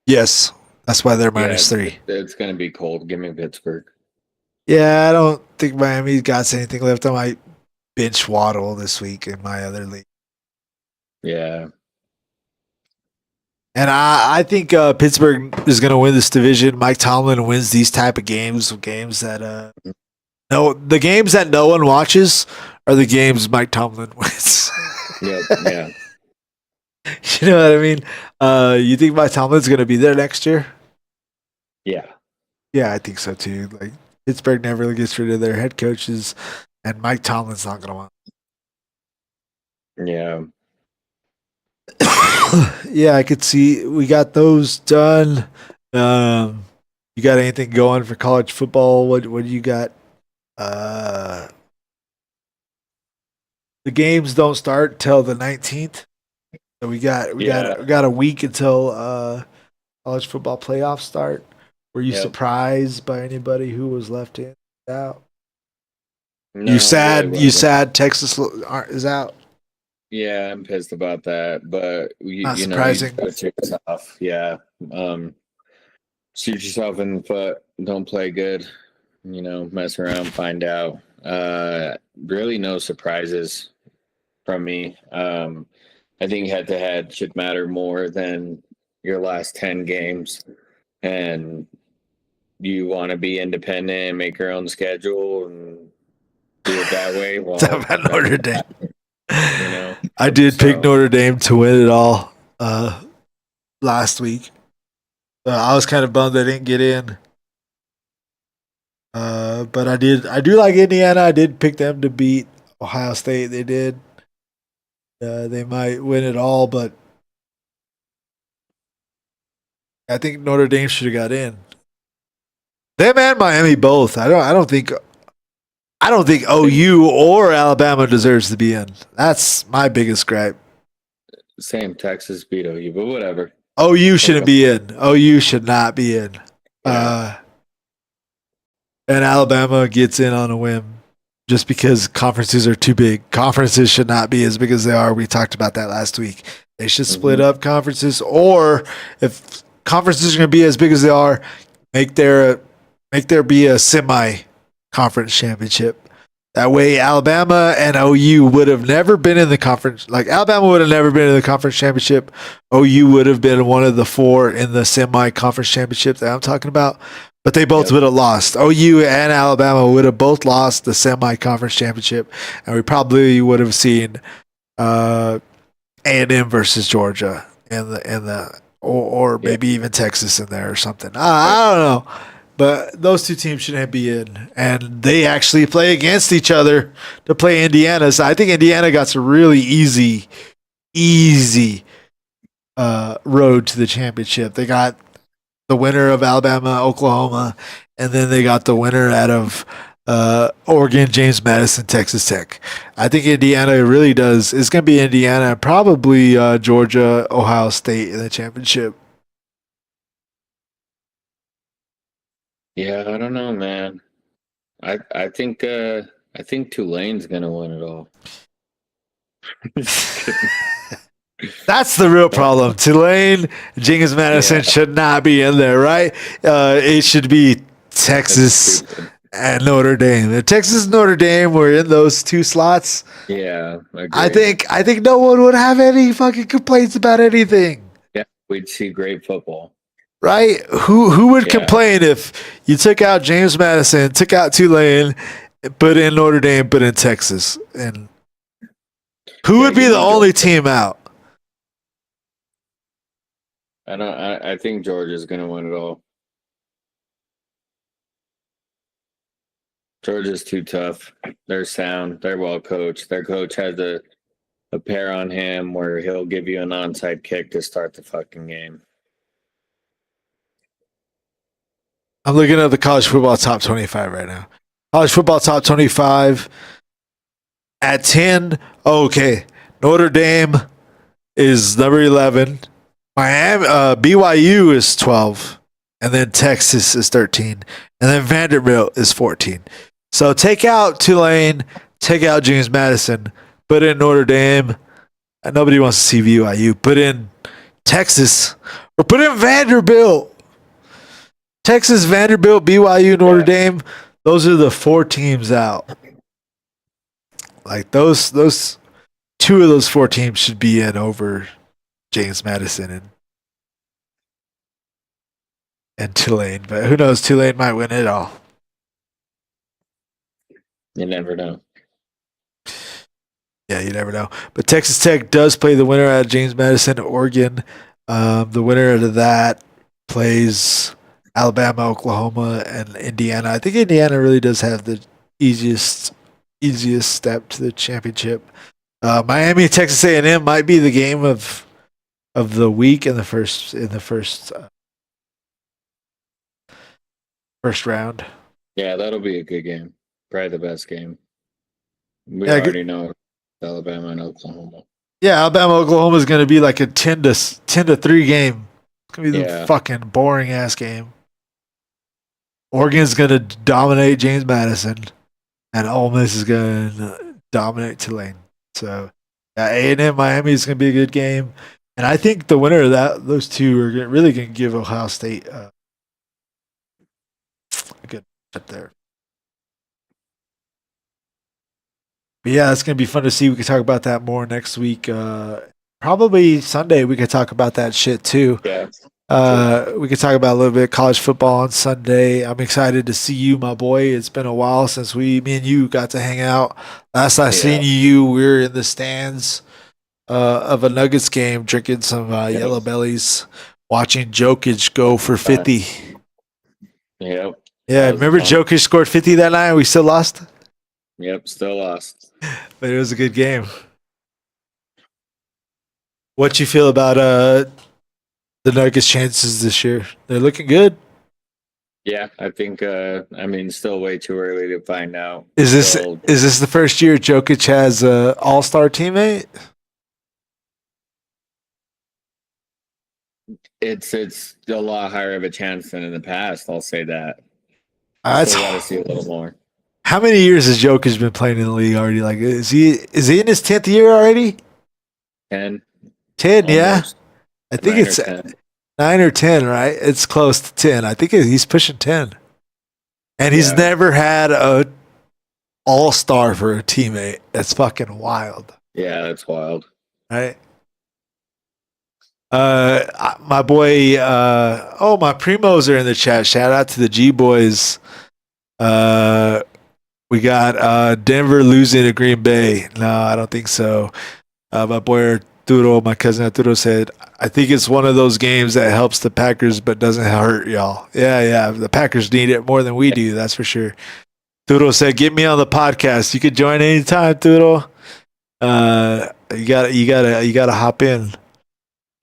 Yes, that's why they're minus 3. It's going to be cold. Give me Pittsburgh. Yeah, I don't think Miami's got anything left. I might bench Waddle this week in my other league. Yeah. And I think Pittsburgh is going to win this division. Mike Tomlin wins these type of games that the games that no one watches are the games Mike Tomlin wins. Yeah. You know what I mean? You think Mike Tomlin's going to be there next year? Yeah. Yeah, I think so too. Like Pittsburgh never really gets rid of their head coaches, and Mike Tomlin's not going to want. Yeah. Yeah, I could see we got those done. You got anything going for college football? What do you got? The games don't start till the 19th. So we got a week until college football playoffs start. Were you surprised by anybody who was left in out? No, You sad really wasn't. Texas is out? Yeah, I'm pissed about that, but Not you know, surprising. you shoot yourself. Yeah. Shoot yourself in the foot. Don't play good. You know, mess around, find out. Really no surprises from me. I think head to head should matter more than your last 10 games. And you want to be independent and make your own schedule and do it that way. Well, Talk about Notre Dame. You know, I did pick So- Notre Dame to win it all last week. I was kind of bummed they didn't get in. But I do like Indiana. I did pick them to beat Ohio State. They did. They might win it all, but I think Notre Dame should have got in. Them and Miami both. I don't think OU or Alabama deserves to be in. That's my biggest gripe. Same, Texas beat OU, but whatever. OU shouldn't be in. OU should not be in. Yeah. And Alabama gets in on a whim just because conferences are too big. Conferences should not be as big as they are. We talked about that last week. They should split up conferences, or if conferences are going to be as big as they are, make there be a semi-conference championship. That way, Alabama and OU would have never been in the conference. Like, Alabama would have never been in the conference championship. OU would have been one of the 4 in the semi-conference championship that I'm talking about. But they both would have lost. OU and Alabama would have both lost the semi-conference championship. And we probably would have seen A&M versus Georgia or maybe even Texas in there or something. I don't know. But those two teams shouldn't be in. And they actually play against each other to play Indiana. So I think Indiana got some really easy road to the championship. They got the winner of Alabama, Oklahoma, and then they got the winner out of Oregon, James Madison, Texas Tech. I think Indiana really does. It's going to be Indiana, probably Georgia, Ohio State in the championship. Yeah, I don't know, man. I think Tulane's gonna win it all. That's the real problem. Tulane, James Madison should not be in there, right? It should be Texas and Notre Dame. If Texas and Notre Dame were in those 2 slots, yeah, I think no one would have any fucking complaints about anything. Yeah, we'd see great football. Right? Who would complain if you took out James Madison, took out Tulane, put in Notre Dame, put in Texas? And who would be the only team out? I think Georgia's gonna win it all. Georgia's too tough. They're sound. They're well coached. Their coach has a pair on him where he'll give you an onside kick to start the fucking game. I'm looking at the college football top 25 right now. College football top 25 at 10. Okay. Notre Dame is number 11. Miami, BYU is 12. And then Texas is 13. And then Vanderbilt is 14. So take out Tulane, take out James Madison, put in Notre Dame. And nobody wants to see BYU. Put in Texas or put in Vanderbilt. Texas, Vanderbilt, BYU, Notre Dame. Those are the 4 teams out. Like those 2 of those 4 teams should be in over James Madison and Tulane. But who knows? Tulane might win it all. You never know. Yeah, you never know. But Texas Tech does play the winner out of James Madison, Oregon. The winner out of that plays Alabama, Oklahoma, and Indiana. I think Indiana really does have the easiest step to the championship. Miami, Texas A&M might be the game of the week in the first round. Yeah, that'll be a good game. Probably the best game. We already know Alabama and Oklahoma. Yeah, Alabama, Oklahoma is going to be like a 10 to 3 game. It's going to be the fucking boring ass game. Oregon's going to dominate James Madison, and Ole Miss is going to dominate Tulane. So, A&M Miami is going to be a good game, and I think the winner of those 2 are really going to give Ohio State a good up there. But yeah, it's going to be fun to see. We can talk about that more next week. Probably Sunday we could talk about that shit too. Yeah. We could talk about a little bit of college football on Sunday. I'm excited to see you, my boy. It's been a while since me and you got to hang out. Last I seen you, we were in the stands of a Nuggets game, drinking some Yellow Bellies, watching Jokic go for 50. Yep. Yeah, That was a remember fun. Jokic scored 50 that night and we still lost? Yep, still lost. But it was a good game. What you feel about the Nuggets' chances this year? They're looking good. Yeah, I think. Still way too early to find out. Is this Still, is this the first year Jokic has a all-star teammate? it's a lot higher of a chance than in the past. I'll say that. That's Still got to see a little more. how many years has Jokic been playing in the league already? Like, is he in his 10th year already? 10, 10, yeah. almost. I think 9 or it's 10. 9 or 10, right? It's close to 10. I think he's pushing 10. And he's Yeah. never had a all-star for a teammate. That's fucking wild, Yeah, that's wild. right? My boy, my primos are in the chat. Shout out to the G boys. We got Denver losing to Green Bay. No, I don't think so. My boy Arturo, my cousin Arturo said, I think it's one of those games that helps the Packers but doesn't hurt y'all. Yeah. The Packers need it more than we do, that's for sure. Arturo said, get me on the podcast. You could join anytime, Arturo. You gotta hop in.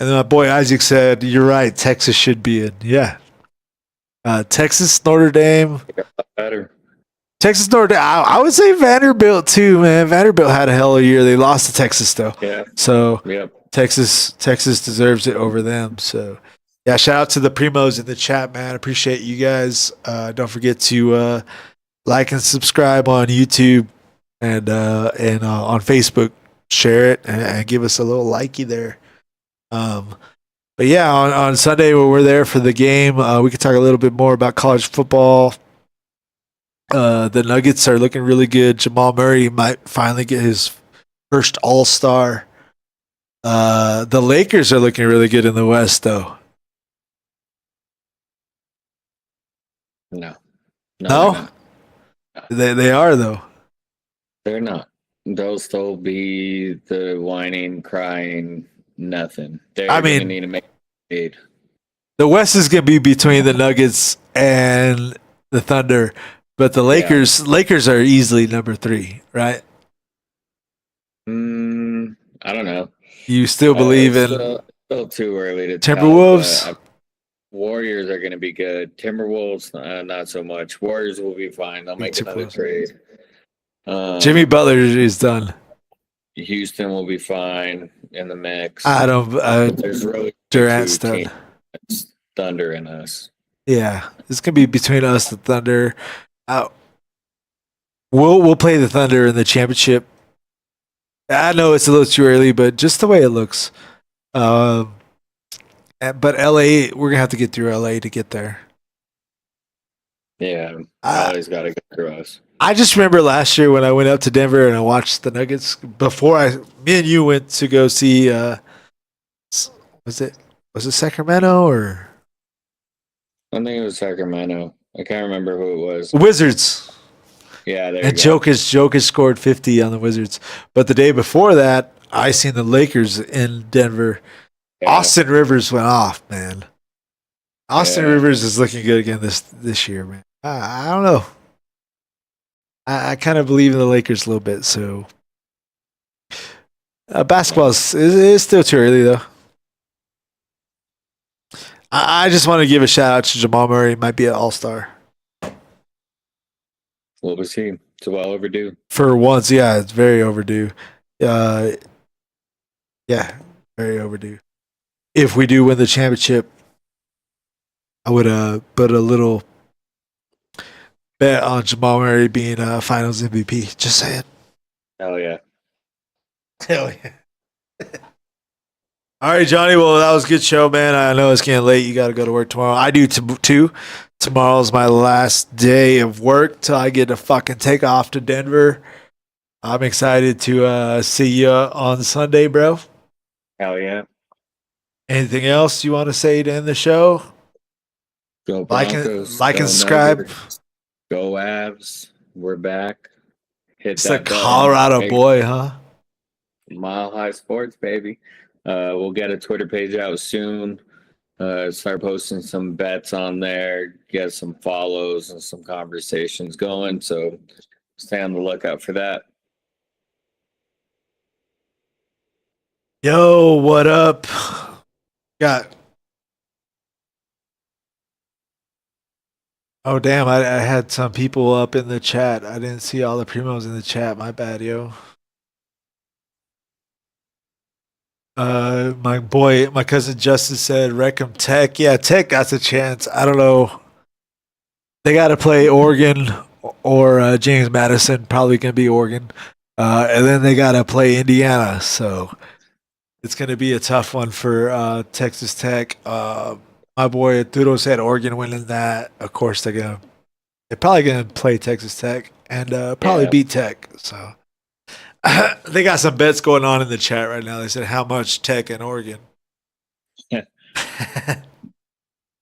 And then my boy Isaac said, you're right, Texas should be in. Yeah. Texas, Notre Dame. Better. Texas, Notre Dame. I would say Vanderbilt too, man. Vanderbilt had a hell of a year. They lost to Texas though. Yeah. So Yep. Texas deserves it over them. So yeah, shout out to the primos in the chat, man. Appreciate you guys. Don't forget to like and subscribe on YouTube and on Facebook. Share it and give us a little likey there. But yeah, on Sunday when we're there for the game, we can talk a little bit more about college football. The Nuggets are looking really good. Jamal Murray might finally get his first All-Star. The Lakers are looking really good in the West, though. No. No? They are, though. They're not. They'll still be the whining, crying, nothing. They're going to need to make it. The West is going to be between the Nuggets and the Thunder, but the Lakers are easily number 3, right? I don't know. You still believe in still too early to Timberwolves? Tell, Warriors are going to be good. Timberwolves, not so much. Warriors will be fine. They'll make another trade. Jimmy Butler is done. Houston will be fine in the mix. I don't. There's really Durant's done. It's Thunder and us. Yeah, it's gonna be between us and Thunder. We'll play the Thunder in the championship. I know it's a little too early, but just the way it looks. But LA, we're gonna have to get through LA to get there. Yeah, LA's got to go through us. I just remember last year when I went up to Denver and I watched the Nuggets before me and you went to go see. Was it Sacramento or? I think it was Sacramento. I can't remember who it was. Wizards. Yeah, there and you go. Jokic scored 50 on the Wizards. But the day before that, I seen the Lakers in Denver. Yeah. Austin Rivers went off, man. Austin Rivers is looking good again this year, man. I don't know. I kind of believe in the Lakers a little bit. So basketball is still too early, though. I just want to give a shout out to Jamal Murray. Might be an all-star. What was he? It's well overdue. For once, yeah, it's very overdue. Yeah, very overdue. If we do win the championship, I would put a little bet on Jamal Murray being Finals MVP. Just saying. Hell yeah. Hell yeah. All right, Johnny. Well, that was a good show, man. I know it's getting late. You got to go to work tomorrow. I do too. Tomorrow's my last day of work till I get to fucking take off to Denver. I'm excited to see you on Sunday, bro. Hell yeah. Anything else you want to say to end the show? Go Broncos. Like and subscribe. Go Avs. We're back. It's the Colorado boy, huh? Mile High Sports, baby. We'll get a Twitter page out soon. Start posting some bets on there, get some follows and some conversations going. So stay on the lookout for that. Yo, what up? Got. Oh damn! I had some people up in the chat. I didn't see all the primos in the chat. My bad, yo. My cousin Justin said Reckham Tech. Yeah, Tech got a chance. I don't know. They got to play Oregon or James Madison. Probably gonna be Oregon, and then they got to play Indiana. So it's gonna be a tough one for Texas Tech. My boy Arturo said Oregon winning that. Of course they're probably gonna play Texas Tech and probably beat Tech. So they got some bets going on in the chat right now. They said how much Tech and Oregon. Yeah.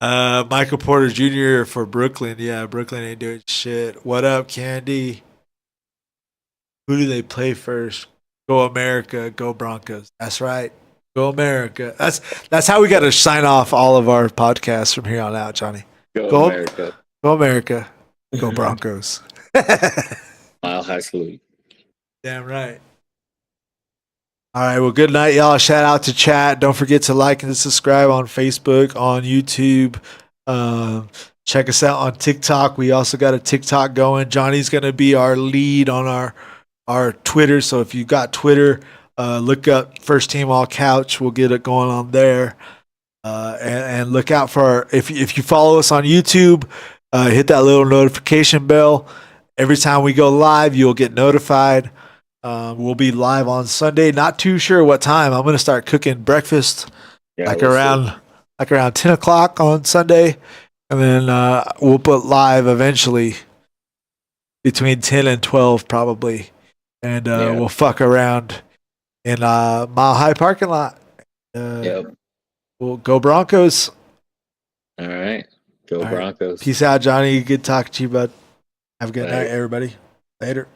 Michael Porter Jr. for Brooklyn. Yeah, Brooklyn ain't doing shit. What up, Candy? Who do they play first? Go America, go Broncos. That's right. Go America. That's how we got to sign off all of our podcasts from here on out, Johnny. Go America. Go America. Go Broncos. Mile high salute. Damn right. All right. Well, good night, y'all. Shout out to chat. Don't forget to like and subscribe on Facebook, on YouTube. Check us out on TikTok. We also got a TikTok going. Johnny's going to be our lead on our Twitter. So if you got Twitter, look up First Team All Couch. We'll get it going on there. And look out for if you follow us on YouTube, hit that little notification bell. Every time we go live, you'll get notified. We'll be live on Sunday. Not too sure what time. I'm gonna start cooking breakfast around 10 o'clock on Sunday, and then we'll put live eventually between 10 and 12 probably, and we'll fuck around in Mile High parking lot. We'll go Broncos. All right. Go Broncos. Peace out, Johnny. Good talking to you, bud. Have a good night, everybody. Later.